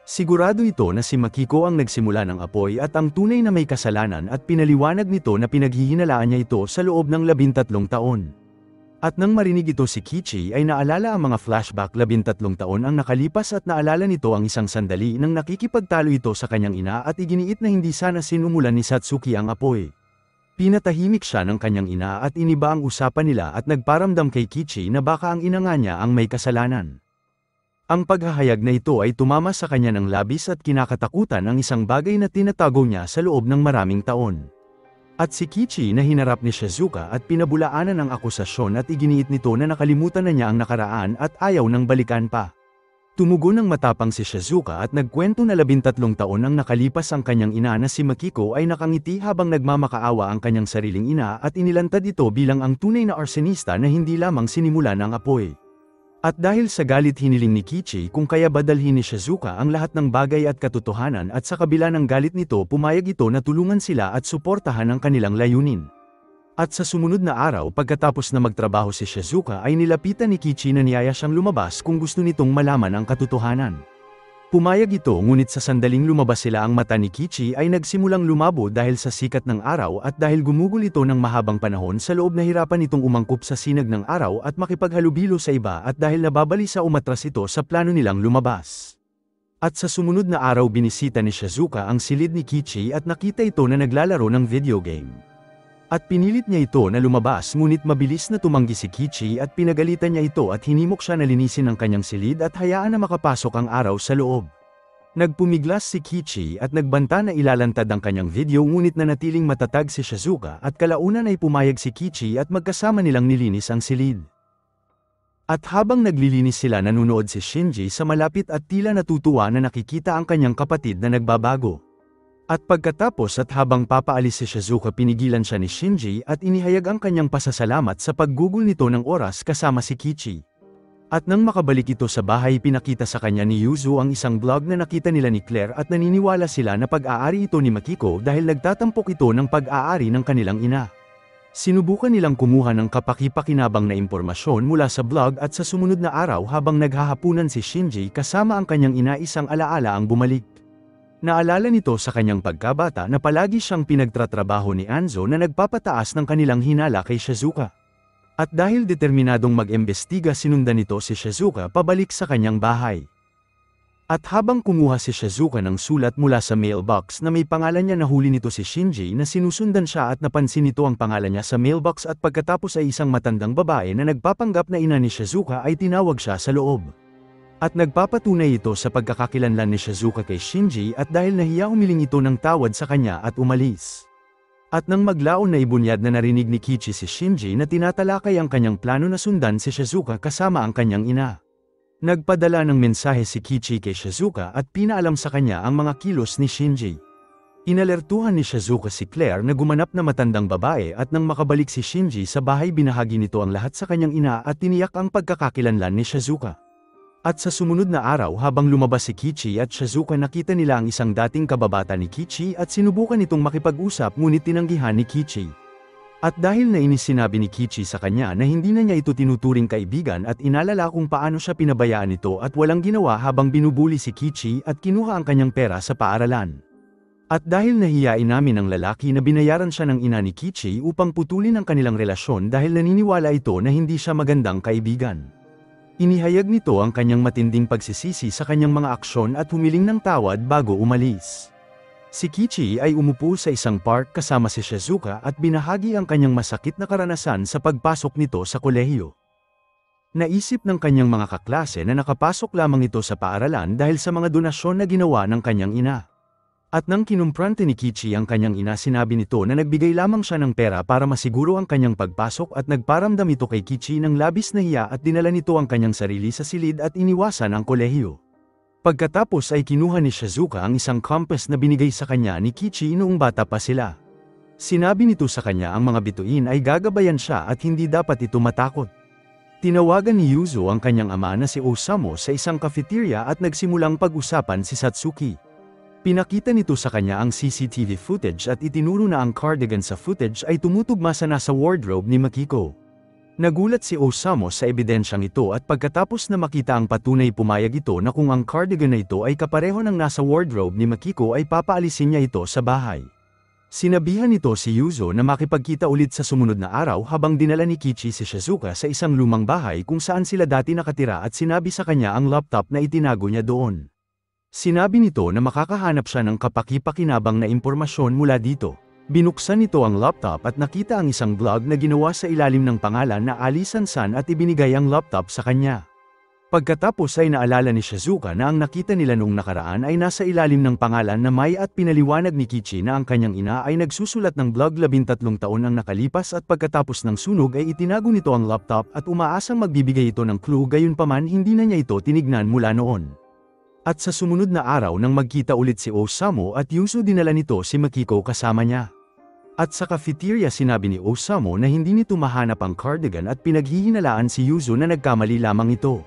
Sigurado ito na si Makiko ang nagsimula ng apoy at ang tunay na may kasalanan at pinaliwanag nito na pinaghihinalaan niya ito sa loob ng 13 taon. At nang marinig ito si Kichi ay naalala ang mga flashback 13 taon ang nakalipas at naalala nito ang isang sandali nang nakikipagtalo ito sa kanyang ina at iginiit na hindi sana sinumulan ni Satsuki ang apoy. Pinatahimik siya ng kanyang ina at iniba ang usapan nila at nagparamdam kay Kichi na baka ang ina nga niya ang may kasalanan. Ang paghahayag na ito ay tumama sa kanya ng labis at kinakatakutan ang isang bagay na tinatago niya sa loob ng maraming taon. At si Kichi na hinarap ni Shizuka at pinabulaanan ang akusasyon at iginiit nito na nakalimutan na niya ang nakaraan at ayaw nang balikan pa. Tumugon ng matapang si Shizuka at nagkwento na 13 taon nang nakalipas ang kanyang ina na si Makiko ay nakangiti habang nagmamakaawa ang kanyang sariling ina at inilantad ito bilang ang tunay na arsonista na hindi lamang sinimulan ng apoy. At dahil sa galit hiniling ni Kichi kung kaya ba dalhin ni Shizuka ang lahat ng bagay at katotohanan at sa kabila ng galit nito pumayag ito na tulungan sila at suportahan ang kanilang layunin. At sa sumunod na araw pagkatapos na magtrabaho si Shizuka ay nilapitan ni Kichi na niyaya siyang lumabas kung gusto nitong malaman ang katotohanan. Pumayag ito ngunit sa sandaling lumabas sila ang mata ni Kichi ay nagsimulang lumabo dahil sa sikat ng araw at dahil gumugol ito ng mahabang panahon sa loob nahirapan itong umangkop sa sinag ng araw at makipaghalubilo sa iba at dahil nababalisa umatras ito sa plano nilang lumabas. At sa sumunod na araw binisita ni Shizuka ang silid ni Kichi at nakita ito na naglalaro ng video game. At pinilit niya ito na lumabas ngunit mabilis na tumanggi si Kichi at pinagalitan niya ito at hinimok siya na linisin ang kanyang silid at hayaan na makapasok ang araw sa loob. Nagpumiglas si Kichi at nagbanta na ilalantad ang kanyang video ngunit nanatiling matatag si Shizuka at kalaunan ay pumayag si Kichi at magkasama nilang nilinis ang silid. At habang naglilinis sila nanunood si Shinji sa malapit at tila natutuwa na nakikita ang kanyang kapatid na nagbabago. At pagkatapos at habang papaalis si Shizuka pinigilan siya ni Shinji at inihayag ang kanyang pasasalamat sa paggugol nito ng oras kasama si Kichi. At nang makabalik ito sa bahay pinakita sa kanya ni Yuzo ang isang vlog na nakita nila ni Claire at naniniwala sila na pag-aari ito ni Makiko dahil nagtatampok ito ng pag-aari ng kanilang ina. Sinubukan nilang kumuha ng kapaki-pakinabang na impormasyon mula sa vlog at sa sumunod na araw habang naghahapunan si Shinji kasama ang kanyang ina isang alaala ang bumalik. Naalala nito sa kanyang pagkabata na palagi siyang pinagtratrabaho ni Anzo na nagpapataas ng kanilang hinala kay Shizuka. At dahil determinadong mag-embestiga sinundan nito si Shizuka pabalik sa kanyang bahay. At habang kumuha si Shizuka ng sulat mula sa mailbox na may pangalan niya nahuli nito si Shinji na sinusundan siya at napansin nito ang pangalan niya sa mailbox at pagkatapos ay isang matandang babae na nagpapanggap na ina ni Shizuka ay tinawag siya sa loob. At nagpapatunay ito sa pagkakakilanlan ni Shizuka kay Shinji at dahil nahiya humiling ito ng tawad sa kanya at umalis. At nang maglaon na ibunyad na narinig ni Kichi si Shinji na tinatalakay ang kanyang plano na sundan si Shizuka kasama ang kanyang ina. Nagpadala ng mensahe si Kichi kay Shizuka at pinaalam sa kanya ang mga kilos ni Shinji. Inalertuhan ni Shizuka si Claire na gumanap na matandang babae at nang makabalik si Shinji sa bahay binahagi nito ang lahat sa kanyang ina at tiniyak ang pagkakakilanlan ni Shizuka. At sa sumunod na araw habang lumabas si Kichi at Shizuka nakita nila ang isang dating kababata ni Kichi at sinubukan itong makipag-usap ngunit tinanggihan ni Kichi. At dahil nainis sinabi ni Kichi sa kanya na hindi na niya ito tinuturing kaibigan at inalala kung paano siya pinabayaan ito at walang ginawa habang binubuli si Kichi at kinuha ang kanyang pera sa paaralan. At dahil nahiyain namin ang lalaki na binayaran siya ng ina ni Kichi upang putulin ang kanilang relasyon dahil naniniwala ito na hindi siya magandang kaibigan. Inihayag nito ang kanyang matinding pagsisisi sa kanyang mga aksyon at humiling ng tawad bago umalis. Si Kichi ay umupo sa isang park kasama si Shizuka at binahagi ang kanyang masakit na karanasan sa pagpasok nito sa kolehiyo. Naisip ng kanyang mga kaklase na nakapasok lamang ito sa paaralan dahil sa mga donasyon na ginawa ng kanyang ina. At nang kinumprante ni Kichi ang kanyang ina, sinabi nito na nagbigay lamang siya ng pera para masiguro ang kanyang pagpasok at nagparamdam ito kay Kichi ng labis na hiya at dinala nito ang kanyang sarili sa silid at iniwasan ang kolehiyo. Pagkatapos ay kinuha ni Shizuka ang isang compass na binigay sa kanya ni Kichi noong bata pa sila. Sinabi nito sa kanya ang mga bituin ay gagabayan siya at hindi dapat ito matakot. Tinawagan ni Yuzo ang kanyang ama na si Osamu sa isang cafeteria at nagsimulang pag-usapan si Satsuki. Pinakita nito sa kanya ang CCTV footage at itinuro na ang cardigan sa footage ay tumutugma sa nasa wardrobe ni Makiko. Nagulat si Osamu sa ebidensyang ito at pagkatapos na makita ang patunay pumayag ito na kung ang cardigan na ito ay kapareho ng nasa wardrobe ni Makiko ay papaalisin niya ito sa bahay. Sinabihan nito si Yuzo na makipagkita ulit sa sumunod na araw habang dinala ni Kichi si Shizuka sa isang lumang bahay kung saan sila dati nakatira at sinabi sa kanya ang laptop na itinago niya doon. Sinabi nito na makakahanap siya ng kapaki-pakinabang na impormasyon mula dito. Binuksan nito ang laptop at nakita ang isang blog na ginawa sa ilalim ng pangalan na Alisan San at ibinigay ang laptop sa kanya. Pagkatapos ay naalala ni Shizuka na ang nakita nila noong nakaraan ay nasa ilalim ng pangalan na Mai at pinaliwanag ni Kichi na ang kanyang ina ay nagsusulat ng blog 13 taon ang nakalipas at pagkatapos ng sunog ay itinago nito ang laptop at umaasang magbibigay ito ng clue, gayunpaman hindi na niya ito tinignan mula noon. At sa sumunod na araw nang magkita ulit si Osamu at Yuzo, dinala nito si Makiko kasama niya. At sa cafeteria sinabi ni Osamu na hindi nito mahanap ang cardigan at pinaghihinalaan si Yuzo na nagkamali lamang ito.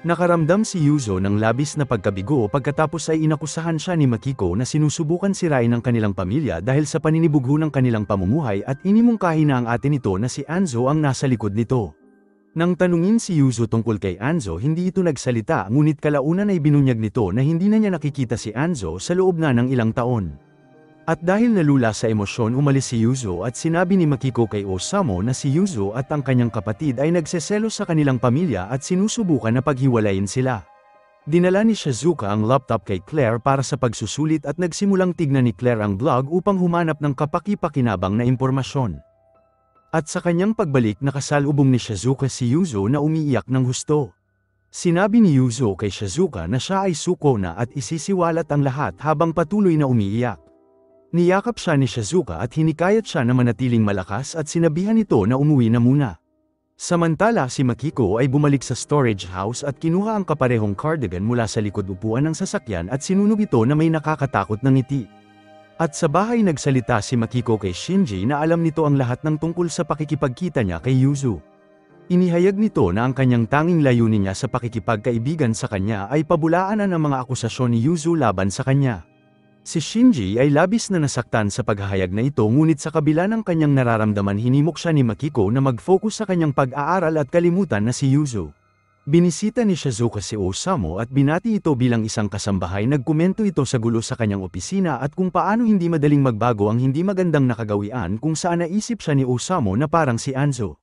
Nakaramdam si Yuzo ng labis na pagkabigo pagkatapos ay inakusahan siya ni Makiko na sinusubukan sirain ang kanilang pamilya dahil sa paninibugho ng kanilang pamumuhay at inimungkahi na ang ate nito na si Anzo ang nasa likod nito. Nang tanungin si Yuzo tungkol kay Anzo, hindi ito nagsalita, ngunit kalaunan ay binunyag nito na hindi na niya nakikita si Anzo sa loob na ng ilang taon. At dahil nalula sa emosyon, umalis si Yuzo at sinabi ni Makiko kay Osamu na si Yuzo at ang kanyang kapatid ay nagseselos sa kanilang pamilya at sinusubukan na paghiwalayin sila. Dinala ni Shizuka ang laptop kay Claire para sa pagsusulit at nagsimulang tignan ni Claire ang blog upang humanap ng kapaki-pakinabang na impormasyon. At sa kanyang pagbalik, nakasalubong ni Shizuka si Yuzo na umiiyak ng husto. Sinabi ni Yuzo kay Shizuka na siya ay suko na at isisiwalat ang lahat habang patuloy na umiiyak. Niyakap siya ni Shizuka at hinikayat siya na manatiling malakas at sinabihan ito na umuwi na muna. Samantala si Makiko ay bumalik sa storage house at kinuha ang kaparehong cardigan mula sa likod upuan ng sasakyan at sinunog ito na may nakakatakot na ngiti. At sa bahay nagsalita si Makiko kay Shinji na alam nito ang lahat ng tungkol sa pakikipagkita niya kay Yuzo. Inihayag nito na ang kanyang tanging layunin niya sa pakikipagkaibigan sa kanya ay pabulaanan ang mga akusasyon ni Yuzo laban sa kanya. Si Shinji ay labis na nasaktan sa paghahayag na ito, ngunit sa kabila ng kanyang nararamdaman hinimok siya ni Makiko na mag-focus sa kanyang pag-aaral at kalimutan na si Yuzo. Binisita ni Shizuka si Osamu at binati ito bilang isang kasambahay. Nagkomento ito sa gulo sa kanyang opisina at kung paano hindi madaling magbago ang hindi magandang nakagawian kung saan naisip siya ni Osamu na parang si Anzo.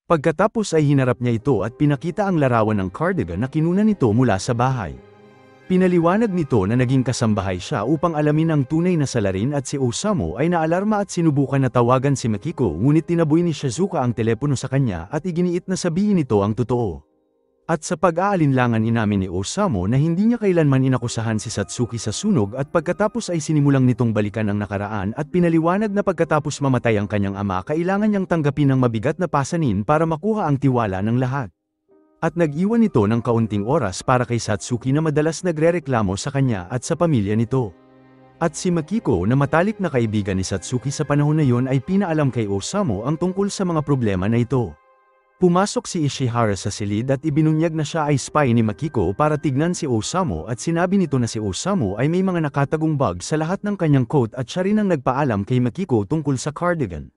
Pagkatapos ay hinarap niya ito at pinakita ang larawan ng cardigan na kinuna nito mula sa bahay. Pinaliwanag nito na naging kasambahay siya upang alamin ang tunay na salarin at si Osamu ay naalarma at sinubukan na tawagan si Makiko, ngunit tinaboy ni Shizuka ang telepono sa kanya at iginiit na sabihin nito ang totoo. At sa pag-aalinlangan inamin ni Osamu na hindi niya kailanman inakusahan si Satsuki sa sunog at pagkatapos ay sinimulang nitong balikan ang nakaraan at pinaliwanag na pagkatapos mamatay ang kanyang ama kailangan niyang tanggapin ang mabigat na pasanin para makuha ang tiwala ng lahat. At nag-iwan ito ng kaunting oras para kay Satsuki na madalas nagrereklamo sa kanya at sa pamilya nito. At si Makiko na matalik na kaibigan ni Satsuki sa panahon na yon ay pinaalam kay Osamu ang tungkol sa mga problema na ito. Pumasok si Ishihara sa silid at ibinunyag na siya ay spy ni Makiko para tignan si Osamu at sinabi nito na si Osamu ay may mga nakatagong bug sa lahat ng kanyang coat at siya rin ang nagpaalam kay Makiko tungkol sa cardigan.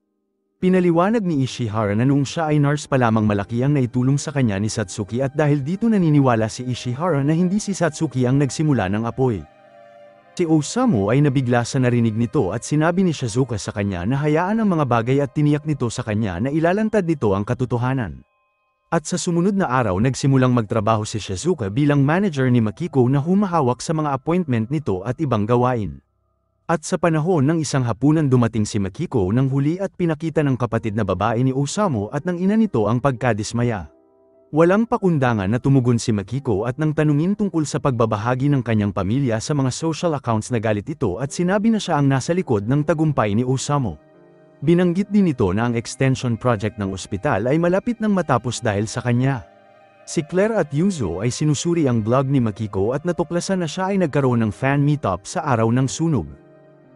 Pinaliwanag ni Ishihara na noong siya ay nurse pa lamang malaki ang naitulong sa kanya ni Satsuki at dahil dito naniniwala si Ishihara na hindi si Satsuki ang nagsimula ng apoy. Si Osamu ay nabigla sa narinig nito at sinabi ni Shizuka sa kanya na hayaan ang mga bagay at tiniyak nito sa kanya na ilalantad nito ang katotohanan. At sa sumunod na araw nagsimulang magtrabaho si Shizuka bilang manager ni Makiko na humahawak sa mga appointment nito at ibang gawain. At sa panahon ng isang hapunan dumating si Makiko nang huli at pinakita ng kapatid na babae ni Osamu at ng ina nito ang pagkadismaya. Walang pakundangan na tumugon si Makiko at nang tanungin tungkol sa pagbabahagi ng kanyang pamilya sa mga social accounts na galit ito at sinabi na siya ang nasa likod ng tagumpay ni Osamu. Binanggit din nito na ang extension project ng ospital ay malapit nang matapos dahil sa kanya. Si Claire at Yuzo ay sinusuri ang blog ni Makiko at natuklasan na siya ay nagkaroon ng fan meetup sa araw ng sunog.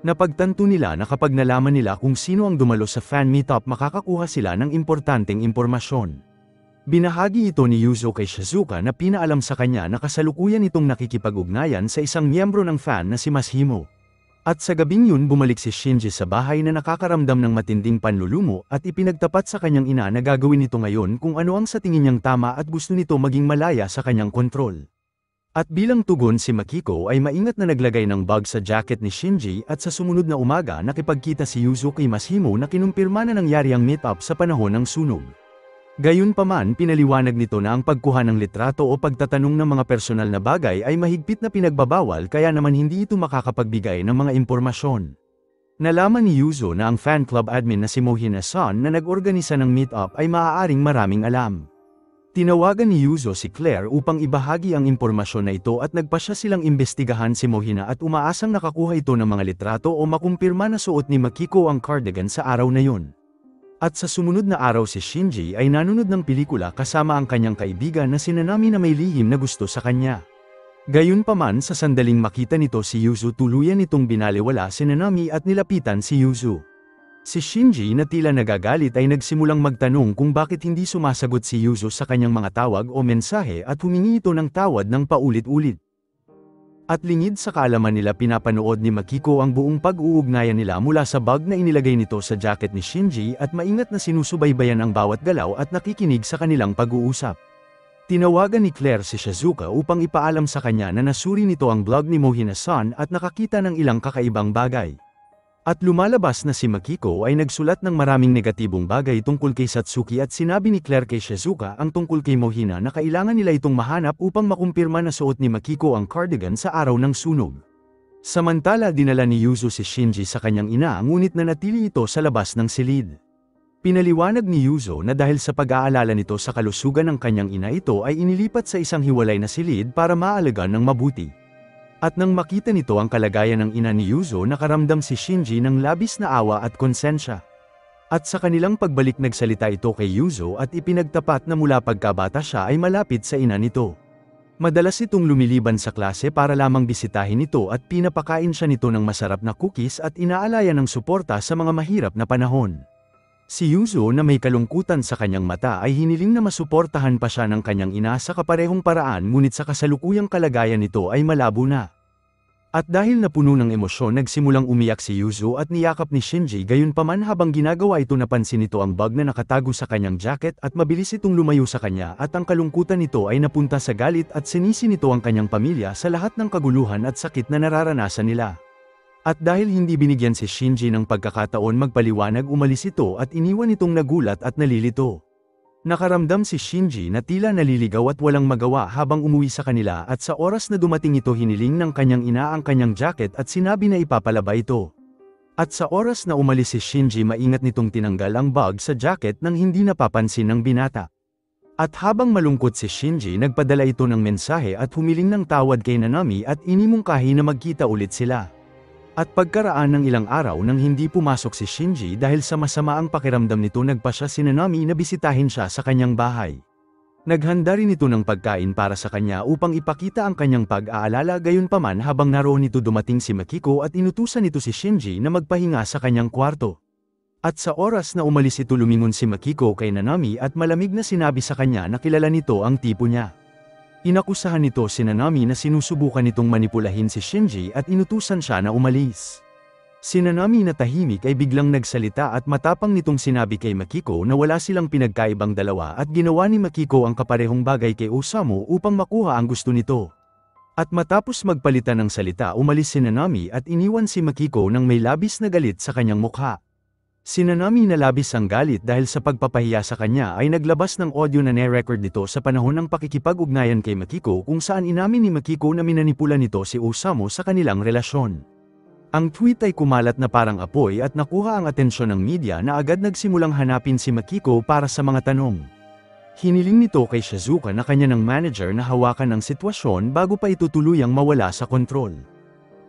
Napagtanto nila na kapag nalaman nila kung sino ang dumalo sa fan meetup makakakuha sila ng importanteng impormasyon. Binahagi ito ni Yuzo kay Shizuka na pinaalam sa kanya na kasalukuyan itong nakikipag-ugnayan sa isang miyembro ng fan na si Mashimo. At sa gabing yun bumalik si Shinji sa bahay na nakakaramdam ng matinding panlulumo at ipinagtapat sa kanyang ina na gagawin nito ngayon kung ano ang sa tingin niyang tama at gusto nito maging malaya sa kanyang kontrol. At bilang tugon si Makiko ay maingat na naglagay ng bag sa jacket ni Shinji at sa sumunod na umaga nakipagkita si Yuzo kay Mashimo na kinumpirma na nangyari ang meet-up sa panahon ng sunog. Gayunpaman pinaliwanag nito na ang pagkuha ng litrato o pagtatanong ng mga personal na bagay ay mahigpit na pinagbabawal kaya naman hindi ito makakapagbigay ng mga impormasyon. Nalaman ni Yuzo na ang fan club admin na si Mohina-san na nag-organisa ng meet-up ay maaaring maraming alam. Tinawagan ni Yuzo si Claire upang ibahagi ang impormasyon na ito at nagpasya silang imbestigahan si Mohina at umaasang nakakuha ito ng mga litrato o makumpirma na suot ni Makiko ang cardigan sa araw na yun. At sa sumunod na araw si Shinji ay nanonood ng pelikula kasama ang kanyang kaibigan na si Nanami na may lihim na gusto sa kanya. Gayunpaman sa sandaling makita nito si Yuzo tuluyan nitong binaliwala si Nanami at nilapitan si Yuzo. Si Shinji na tila nagagalit ay nagsimulang magtanong kung bakit hindi sumasagot si Yuzo sa kanyang mga tawag o mensahe at humingi ito ng tawad ng paulit-ulit. At lingid sa kaalaman nila pinapanood ni Makiko ang buong pag-uugnayan nila mula sa bag na inilagay nito sa jacket ni Shinji at maingat na sinusubaybayan ang bawat galaw at nakikinig sa kanilang pag-uusap. Tinawagan ni Claire si Shizuka upang ipaalam sa kanya na nasuri nito ang blog ni Mohina-san at nakakita ng ilang kakaibang bagay. At lumalabas na si Makiko ay nagsulat ng maraming negatibong bagay tungkol kay Satsuki at sinabi ni Claire kay Shizuka ang tungkol kay Mohina na kailangan nila itong mahanap upang makumpirma na suot ni Makiko ang cardigan sa araw ng sunog. Samantala dinala ni Yuzo si Shinji sa kanyang ina ngunit nanatili ito sa labas ng silid. Pinaliwanag ni Yuzo na dahil sa pag-aalala nito sa kalusugan ng kanyang ina ito ay inilipat sa isang hiwalay na silid para maalagaan ng mabuti. At nang makita nito ang kalagayan ng ina ni Yuzo nakaramdam si Shinji ng labis na awa at konsensya. At sa kanilang pagbalik nagsalita ito kay Yuzo at ipinagtapat na mula pagkabata siya ay malapit sa ina nito. Madalas itong lumiliban sa klase para lamang bisitahin ito at pinapakain siya nito ng masarap na cookies at inaalaya ng suporta sa mga mahirap na panahon. Si Yuzo na may kalungkutan sa kanyang mata ay hiniling na masuportahan pa siya ng kanyang ina sa kaparehong paraan ngunit sa kasalukuyang kalagayan nito ay malabo na. At dahil napuno ng emosyon nagsimulang umiyak si Yuzo at niyakap ni Shinji gayunpaman habang ginagawa ito napansin nito ang bag na nakatago sa kanyang jacket at mabilis itong lumayo sa kanya at ang kalungkutan nito ay napunta sa galit at sinisi nito ang kanyang pamilya sa lahat ng kaguluhan at sakit na nararanasan nila. At dahil hindi binigyan si Shinji ng pagkakataon magpaliwanag umalis ito at iniwan itong nagulat at nalilito. Nakaramdam si Shinji na tila naliligaw at walang magawa habang umuwi sa kanila at sa oras na dumating ito hiniling ng kanyang ina ang kanyang jacket at sinabi na ipapalaba ito. At sa oras na umalis si Shinji maingat nitong tinanggal ang bag sa jacket nang hindi napapansin ng binata. At habang malungkot si Shinji nagpadala ito ng mensahe at humiling ng tawad kay Nanami at inimungkahi na magkita ulit sila. At pagkaraan ng ilang araw nang hindi pumasok si Shinji dahil sa masama ang pakiramdam nito nagpasya si Nanami na bisitahin siya sa kanyang bahay. Naghanda rin ito ng pagkain para sa kanya upang ipakita ang kanyang pag-aalala gayunpaman habang naroon ito dumating si Makiko at inutusan nito si Shinji na magpahinga sa kanyang kwarto. At sa oras na umalis ito lumingon si Makiko kay Nanami at malamig na sinabi sa kanya na kilala nito ang tipo niya. Inakusahan nito si Nanami na sinusubukan nitong manipulahin si Shinji at inutusan siya na umalis. Si Nanami na tahimik ay biglang nagsalita at matapang nitong sinabi kay Makiko na wala silang pinagkaibang dalawa at ginawa ni Makiko ang kaparehong bagay kay Osamu upang makuha ang gusto nito. At matapos magpalitan ng salita umalis si Nanami at iniwan si Makiko nang may labis na galit sa kanyang mukha. Si Nanami na labis ang galit dahil sa pagpapahiya sa kanya ay naglabas ng audio na ne-record nito sa panahon ng pakikipag-ugnayan kay Makiko kung saan inamin ni Makiko na minanipula nito si Osamu sa kanilang relasyon. Ang tweet ay kumalat na parang apoy at nakuha ang atensyon ng media na agad nagsimulang hanapin si Makiko para sa mga tanong. Hiniling nito kay Shizuka na kanya ng manager na hawakan ang sitwasyon bago pa ito tuluyang mawala sa kontrol.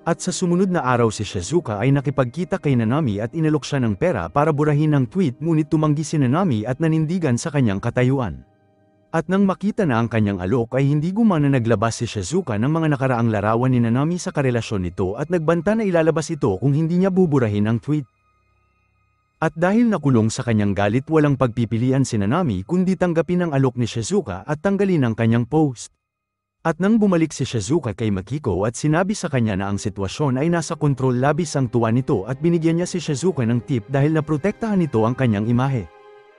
At sa sumunod na araw si Shizuka ay nakipagkita kay Nanami at inalok siya ng pera para burahin ang tweet ngunit tumanggi si Nanami at nanindigan sa kanyang katayuan. At nang makita na ang kanyang alok ay hindi gumana naglabas si Shizuka ng mga nakaraang larawan ni Nanami sa karelasyon nito at nagbanta na ilalabas ito kung hindi niya buburahin ang tweet. At dahil nakulong sa kanyang galit walang pagpipilian si Nanami kundi tanggapin ang alok ni Shizuka at tanggalin ang kanyang post. At nang bumalik si Shizuka kay Makiko at sinabi sa kanya na ang sitwasyon ay nasa kontrol labis ang tuwa nito at binigyan niya si Shizuka ng tip dahil naprotektahan nito ang kanyang imahe.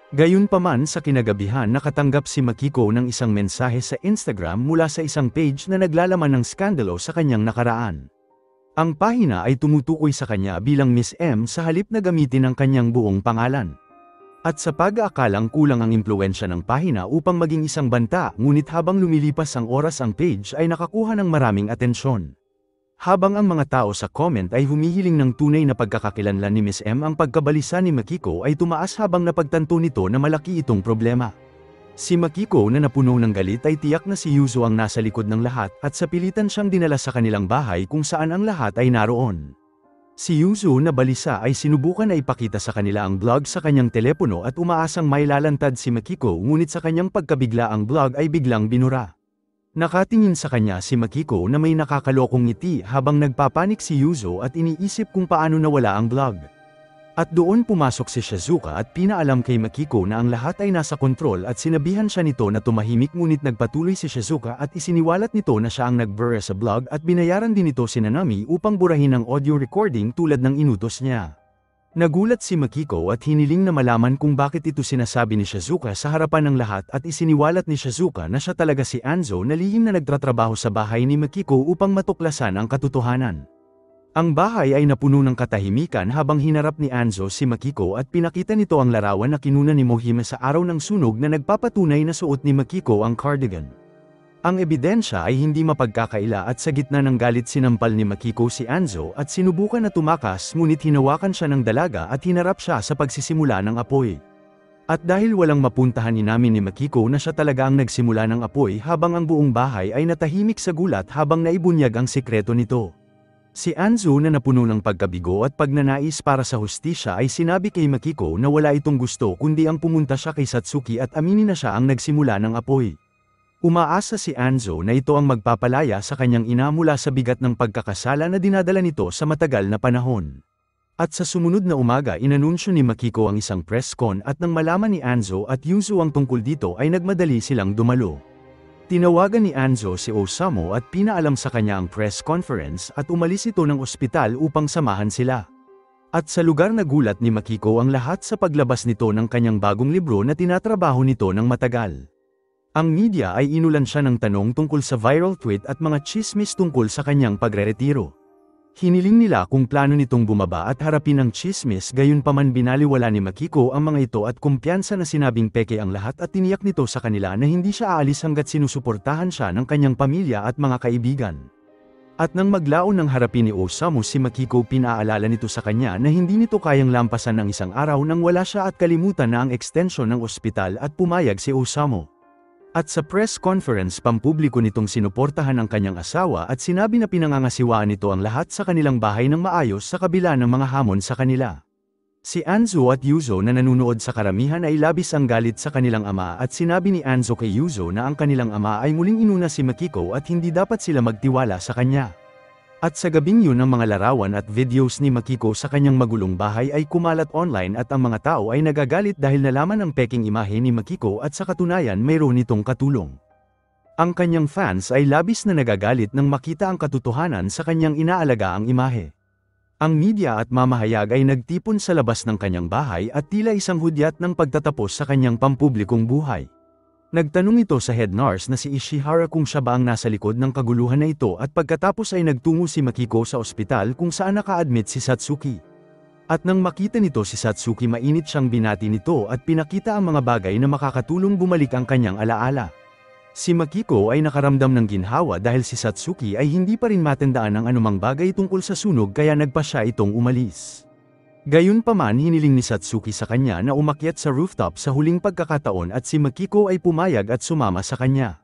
Gayunpaman sa kinagabihan nakatanggap si Makiko ng isang mensahe sa Instagram mula sa isang page na naglalaman ng skandalo sa kanyang nakaraan. Ang pahina ay tumutukoy sa kanya bilang Miss M sa halip na gamitin ang kanyang buong pangalan. At sa pag-aakalang kulang ang impluwensya ng pahina upang maging isang banta, ngunit habang lumilipas ang oras ang page ay nakakuha ng maraming atensyon. Habang ang mga tao sa comment ay humihiling ng tunay na pagkakakilanlan ni Miss M ang pagkabalisa ni Makiko ay tumaas habang napagtanto nito na malaki itong problema. Si Makiko na napuno ng galit ay tiyak na si Yuzo ang nasa likod ng lahat at sa pilitan siyang dinala sa kanilang bahay kung saan ang lahat ay naroon. Si Yuzo na balisa ay sinubukan na ipakita sa kanila ang vlog sa kanyang telepono at umaasang may lalantad si Makiko ngunit sa kanyang pagkabigla ang vlog ay biglang binura. Nakatingin sa kanya si Makiko na may nakakalokong ngiti habang nagpapanik si Yuzo at iniisip kung paano nawala ang vlog. At doon pumasok si Shizuka at pinaalam kay Makiko na ang lahat ay nasa kontrol at sinabihan siya nito na tumahimik ngunit nagpatuloy si Shizuka at isiniwalat nito na siya ang nag-blur sa vlog at binayaran din nito si Nanami upang burahin ang audio recording tulad ng inutos niya. Nagulat si Makiko at hiniling na malaman kung bakit ito sinasabi ni Shizuka sa harapan ng lahat at isiniwalat ni Shizuka na siya talaga si Anzo na lihim na nagtatrabaho sa bahay ni Makiko upang matuklasan ang katotohanan. Ang bahay ay napuno ng katahimikan habang hinarap ni Anzo si Makiko at pinakita nito ang larawan na kinuna ni Mohime sa araw ng sunog na nagpapatunay na suot ni Makiko ang cardigan. Ang ebidensya ay hindi mapagkakaila at sa gitna ng galit sinampal ni Makiko si Anzo at sinubukan na tumakas ngunit hinawakan siya ng dalaga at hinarap siya sa pagsisimula ng apoy. At dahil walang mapuntahan inamin ni Makiko na siya talaga ang nagsimula ng apoy habang ang buong bahay ay natahimik sa gulat habang naibunyag ang sikreto nito. Si Anzo na napuno ng pagkabigo at pagnanais para sa hustisya ay sinabi kay Makiko na wala itong gusto kundi ang pumunta siya kay Satsuki at aminin na siya ang nagsimula ng apoy. Umaasa si Anzo na ito ang magpapalaya sa kanyang ina mula sa bigat ng pagkakasala na dinadala nito sa matagal na panahon. At sa sumunod na umaga inanunsyo ni Makiko ang isang press con at nang malaman ni Anzo at Yuzo ang tungkol dito ay nagmadali silang dumalo. Tinawagan ni Anzo si Osamu at pinaalam sa kanya ang press conference at umalis ito ng ospital upang samahan sila. At sa lugar na gulat ni Makiko ang lahat sa paglabas nito ng kanyang bagong libro na tinatrabaho nito ng matagal. Ang media ay inulan siya ng tanong tungkol sa viral tweet at mga chismis tungkol sa kanyang pagreretiro. Hiniling nila kung plano nitong bumaba at harapin ang chismis gayunpaman binaliwala ni Makiko ang mga ito at kumpiyansa na sinabing peke ang lahat at tiniyak nito sa kanila na hindi siya aalis hanggat sinusuportahan siya ng kanyang pamilya at mga kaibigan. At nang maglaon ng harapin ni Osamu si Makiko pinaalala nito sa kanya na hindi nito kayang lampasan ng isang araw nang wala siya at kalimutan na ang ekstensyon ng ospital at pumayag si Osamu. At sa press conference pampubliko nitong sinuportahan ang kanyang asawa at sinabi na pinangangasiwaan nito ang lahat sa kanilang bahay ng maayos sa kabila ng mga hamon sa kanila. Si Anzo at Yuzo na nanunood sa karamihan ay labis ang galit sa kanilang ama at sinabi ni Anzo kay Yuzo na ang kanilang ama ay muling inuna si Makiko at hindi dapat sila magtiwala sa kanya. At sa gabing yun ang mga larawan at videos ni Makiko sa kanyang magulong bahay ay kumalat online at ang mga tao ay nagagalit dahil nalaman ang peking imahe ni Makiko at sa katunayan mayroon itong katulong. Ang kanyang fans ay labis na nagagalit nang makita ang katotohanan sa kanyang inaalagaang imahe. Ang media at mamahayag ay nagtipon sa labas ng kanyang bahay at tila isang hudyat ng pagtatapos sa kanyang pampublikong buhay. Nagtanong ito sa head nurse na si Ishihara kung siya ba ang nasa likod ng kaguluhan na ito at pagkatapos ay nagtungo si Makiko sa ospital kung saan naka-admit si Satsuki. At nang makita nito si Satsuki, mainit siyang binati nito at pinakita ang mga bagay na makakatulong bumalik ang kanyang alaala. Si Makiko ay nakaramdam ng ginhawa dahil si Satsuki ay hindi pa rin matandaan ng anumang bagay tungkol sa sunog kaya nagpa siya itong umalis. Gayunpaman, hiniling ni Satsuki sa kanya na umakyat sa rooftop sa huling pagkakataon at si Makiko ay pumayag at sumama sa kanya.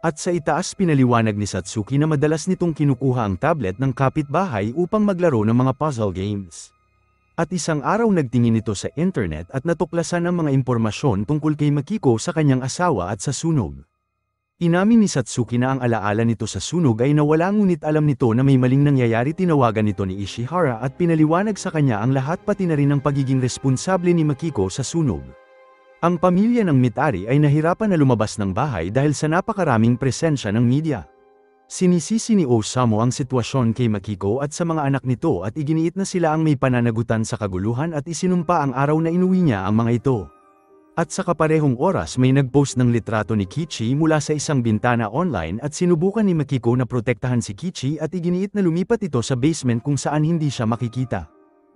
At sa itaas pinaliwanag ni Satsuki na madalas nitong kinukuha ang tablet ng kapitbahay upang maglaro ng mga puzzle games. At isang araw nagtingin ito sa internet at natuklasan ang mga impormasyon tungkol kay Makiko sa kanyang asawa at sa sunog. Inamin ni Satsuki na ang alaala nito sa sunog ay nawala, ngunit alam nito na may maling nangyayari. Tinawagan nito ni Ishihara at pinaliwanag sa kanya ang lahat, pati na rin ang pagiging responsable ni Makiko sa sunog. Ang pamilya ng Mitari ay nahirapan na lumabas ng bahay dahil sa napakaraming presensya ng media. Sinisisi ni Osamu ang sitwasyon kay Makiko at sa mga anak nito at iginiit na sila ang may pananagutan sa kaguluhan at isinumpa ang araw na inuwi niya ang mga ito. At sa kaparehong oras may nagpost ng litrato ni Kichi mula sa isang bintana online at sinubukan ni Makiko na protektahan si Kichi at iginiit na lumipat ito sa basement kung saan hindi siya makikita.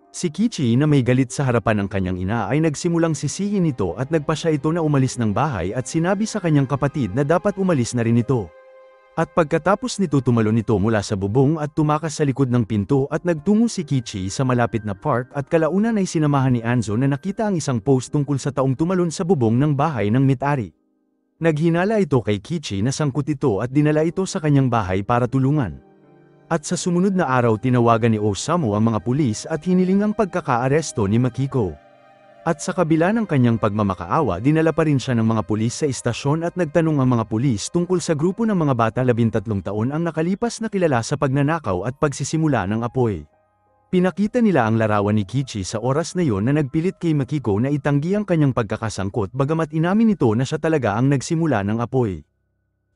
Si Kichi na may galit sa harapan ng kanyang ina ay nagsimulang sisihin ito at nagpa siya ito na umalis ng bahay at sinabi sa kanyang kapatid na dapat umalis na rin ito. At pagkatapos nito tumalon ito mula sa bubong at tumakas sa likod ng pinto at nagtungo si Kichi sa malapit na park at kalaunan ay sinamahan ni Anzo na nakita ang isang post tungkol sa taong tumalon sa bubong ng bahay ng Mitari. Naghinala ito kay Kichi na sangkot ito at dinala ito sa kanyang bahay para tulungan. At sa sumunod na araw tinawagan ni Osamu ang mga pulis at hiniling ang pagkakaaresto ni Makiko. At sa kabila ng kanyang pagmamakaawa, dinala pa rin siya ng mga pulis sa istasyon at nagtanong ang mga pulis tungkol sa grupo ng mga bata 13 taon ang nakalipas na kilala sa pagnanakaw at pagsisimula ng apoy. Pinakita nila ang larawan ni Kichi sa oras na yon na nagpilit kay Makiko na itanggi ang kanyang pagkakasangkot, bagamat inamin nito na siya talaga ang nagsimula ng apoy.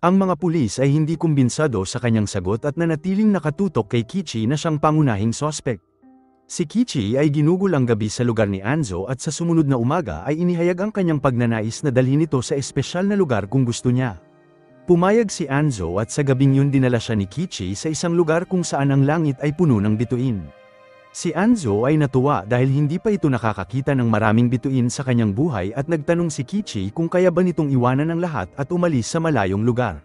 Ang mga pulis ay hindi kumbinsado sa kanyang sagot at nanatiling nakatutok kay Kichi na siyang pangunahing sospek. Si Kichi ay ginugol ang gabi sa lugar ni Anzo at sa sumunod na umaga ay inihayag ang kanyang pagnanais na dalhin ito sa espesyal na lugar kung gusto niya. Pumayag si Anzo at sa gabing yun dinala siya ni Kichi sa isang lugar kung saan ang langit ay puno ng bituin. Si Anzo ay natuwa dahil hindi pa ito nakakakita ng maraming bituin sa kanyang buhay at nagtanong si Kichi kung kaya ba nitong iwanan ang lahat at umalis sa malayong lugar.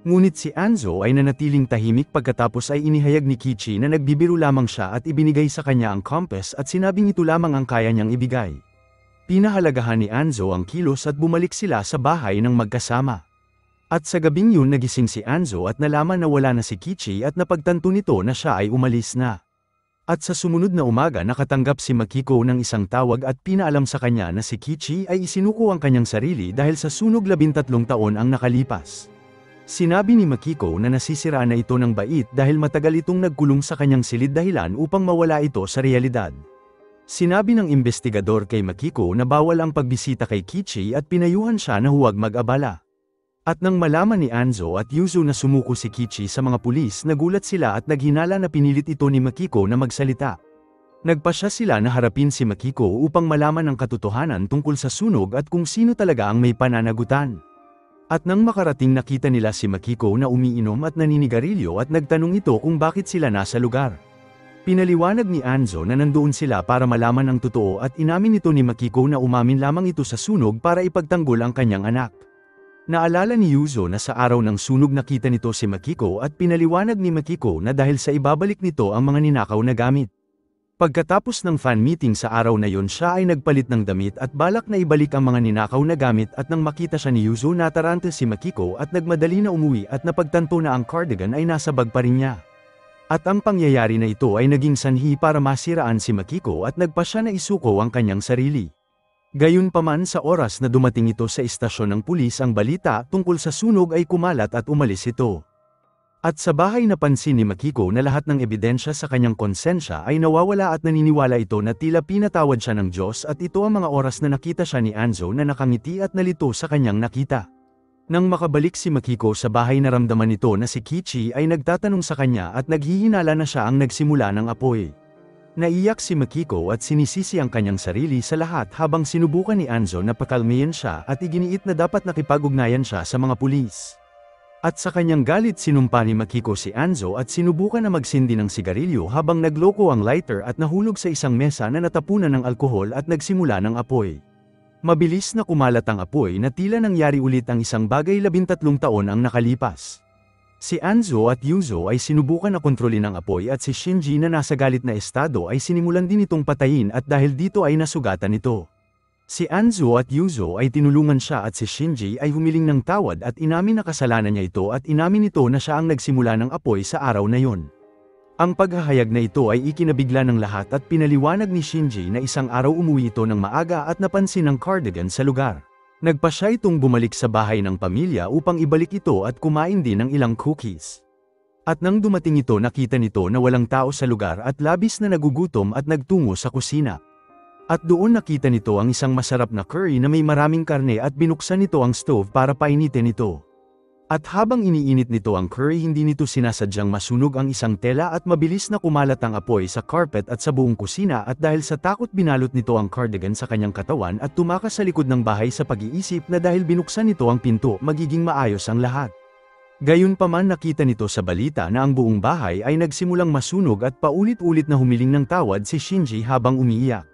Ngunit si Anzo ay nanatiling tahimik, pagkatapos ay inihayag ni Kichi na nagbibiro lamang siya at ibinigay sa kanya ang compass at sinabing ito lamang ang kaya niyang ibigay. Pinahalagahan ni Anzo ang kilos at bumalik sila sa bahay ng magkasama. At sa gabing yun nagising si Anzo at nalaman na wala na si Kichi at napagtanto nito na siya ay umalis na. At sa sumunod na umaga nakatanggap si Makiko ng isang tawag at pinaalam sa kanya na si Kichi ay isinuko ang kanyang sarili dahil sa sunog 13 taon ang nakalipas. Sinabi ni Makiko na nasisira na ito ng bait dahil matagal itong nagkulong sa kanyang silid dahilan upang mawala ito sa realidad. Sinabi ng investigador kay Makiko na bawal ang pagbisita kay Kichi at pinayuhan siya na huwag mag-abala. At nang malaman ni Anzo at Yuzo na sumuko si Kichi sa mga pulis, nagulat sila at naghinala na pinilit ito ni Makiko na magsalita. Nagpasya sila na harapin si Makiko upang malaman ang katotohanan tungkol sa sunog at kung sino talaga ang may pananagutan. At nang makarating nakita nila si Makiko na umiinom at naninigarilyo at nagtanong ito kung bakit sila nasa lugar. Pinaliwanag ni Anzo na nandoon sila para malaman ang totoo at inamin nito ni Makiko na umamin lamang ito sa sunog para ipagtanggol ang kanyang anak. Naalala ni Yuzo na sa araw ng sunog nakita nito si Makiko at pinaliwanag ni Makiko na dahil sa ibabalik nito ang mga ninakaw na gamit. Pagkatapos ng fan meeting sa araw na yon, siya ay nagpalit ng damit at balak na ibalik ang mga ninakaw na gamit at nang makita siya ni Yuzo natarante si Makiko at nagmadali na umuwi at napagtanto na ang cardigan ay nasa bag pa rin niya. At ang pangyayari na ito ay naging sanhi para masiraan si Makiko at nagpa siya na isuko ang kanyang sarili. Gayunpaman sa oras na dumating ito sa istasyon ng pulis, ang balita tungkol sa sunog ay kumalat at umalis ito. At sa bahay napansin ni Makiko na lahat ng ebidensya sa kanyang konsensya ay nawawala at naniniwala ito na tila pinatawad siya ng Diyos at ito ang mga oras na nakita siya ni Anzo na nakangiti at nalito sa kanyang nakita. Nang makabalik si Makiko sa bahay, naramdaman nito na si Kichi ay nagtatanong sa kanya at naghihinala na siya ang nagsimula ng apoy. Naiyak si Makiko at sinisisi ang kanyang sarili sa lahat habang sinubukan ni Anzo na pakalmayan siya at iginiit na dapat nakipag-ugnayan siya sa mga pulis. At sa kanyang galit sinumpa ni Makiko si Anzo at sinubukan na magsindi ng sigarilyo habang nagloko ang lighter at nahulog sa isang mesa na natapunan ng alkohol at nagsimula ng apoy. Mabilis na kumalat ang apoy na tila nangyari ulit ang isang bagay 13 taon ang nakalipas. Si Anzo at Yuzo ay sinubukan na kontrolin ang apoy at si Shinji na nasa galit na estado ay sinimulan din itong patayin at dahil dito ay nasugatan ito. Si Anzo at Yuzo ay tinulungan siya at si Shinji ay humiling ng tawad at inamin na kasalanan niya ito at inamin nito na siya ang nagsimula ng apoy sa araw na yon. Ang paghahayag na ito ay ikinabigla ng lahat at pinaliwanag ni Shinji na isang araw umuwi ito ng maaga at napansin ang cardigan sa lugar. Nagpa siya itong bumalik sa bahay ng pamilya upang ibalik ito at kumain din ng ilang cookies. At nang dumating ito nakita nito na walang tao sa lugar at labis na nagugutom at nagtungo sa kusina. At doon nakita nito ang isang masarap na curry na may maraming karne at binuksan nito ang stove para painitin ito. At habang iniinit nito ang curry hindi nito sinasadyang masunog ang isang tela at mabilis na kumalat ang apoy sa carpet at sa buong kusina at dahil sa takot binalot nito ang cardigan sa kanyang katawan at tumakas sa likod ng bahay sa pag-iisip na dahil binuksan nito ang pinto magiging maayos ang lahat. Gayunpaman nakita nito sa balita na ang buong bahay ay nagsimulang masunog at paulit-ulit na humiling ng tawad si Shinji habang umiiyak.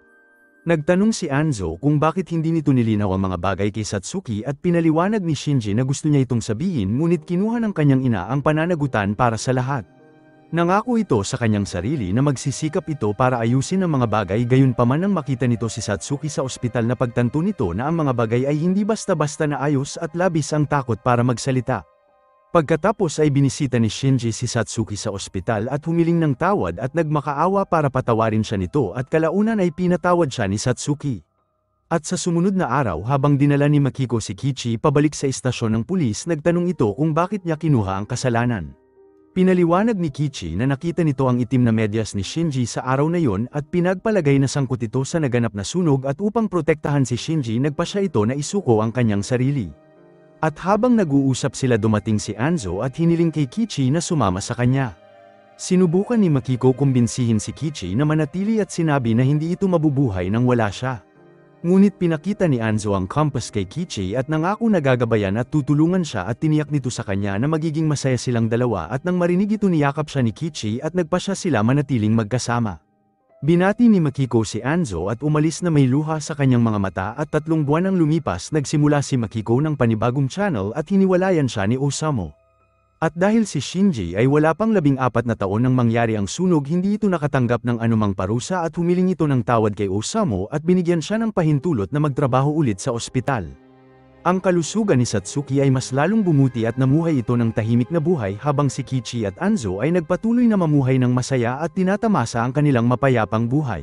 Nagtanong si Anzo kung bakit hindi nito nilinaw ang mga bagay kay Satsuki at pinaliwanag ni Shinji na gusto niya itong sabihin ngunit kinuha ng kanyang ina ang pananagutan para sa lahat. Nangako ito sa kanyang sarili na magsisikap ito para ayusin ang mga bagay gayunpaman nang makita nito si Satsuki sa ospital na pagtanto nito na ang mga bagay ay hindi basta-basta na ayos at labis ang takot para magsalita. Pagkatapos ay binisita ni Shinji si Satsuki sa ospital at humiling ng tawad at nagmakaawa para patawarin siya nito at kalaunan ay pinatawad siya ni Satsuki. At sa sumunod na araw habang dinala ni Makiko si Kichi pabalik sa istasyon ng pulis nagtanong ito kung bakit niya kinuha ang kasalanan. Pinaliwanag ni Kichi na nakita nito ang itim na medyas ni Shinji sa araw na yon at pinagpalagay na sangkot ito sa naganap na sunog at upang protektahan si Shinji nagpa siya ito na isuko ang kanyang sarili. At habang nag-uusap sila dumating si Anzo at hiniling kay Kichi na sumama sa kanya. Sinubukan ni Makiko kumbinsihin si Kichi na manatili at sinabi na hindi ito mabubuhay nang wala siya. Ngunit pinakita ni Anzo ang compass kay Kichi at nangako na gagabayan at tutulungan siya at tiniyak nito sa kanya na magiging masaya silang dalawa at nang marinig ito niyakap siya ni Kichi at nagpa siya sila manatiling magkasama. Binati ni Makiko si Anzo at umalis na may luha sa kanyang mga mata at 3 buwan ang lumipas nagsimula si Makiko ng panibagong channel at hiniwalayan siya ni Osamu. At dahil si Shinji ay wala pang 14 na taon nang mangyari ang sunog hindi ito nakatanggap ng anumang parusa at humiling ito ng tawad kay Osamu at binigyan siya ng pahintulot na magtrabaho ulit sa ospital. Ang kalusugan ni Satsuki ay mas lalong bumuti at namuhay ito ng tahimik na buhay habang si Kichi at Anzo ay nagpatuloy na mamuhay ng masaya at tinatamasa ang kanilang mapayapang buhay.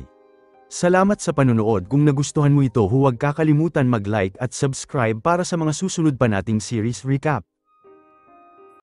Salamat sa panunood. Kung nagustuhan mo ito huwag kakalimutan mag-like at subscribe para sa mga susunod pa nating series recap.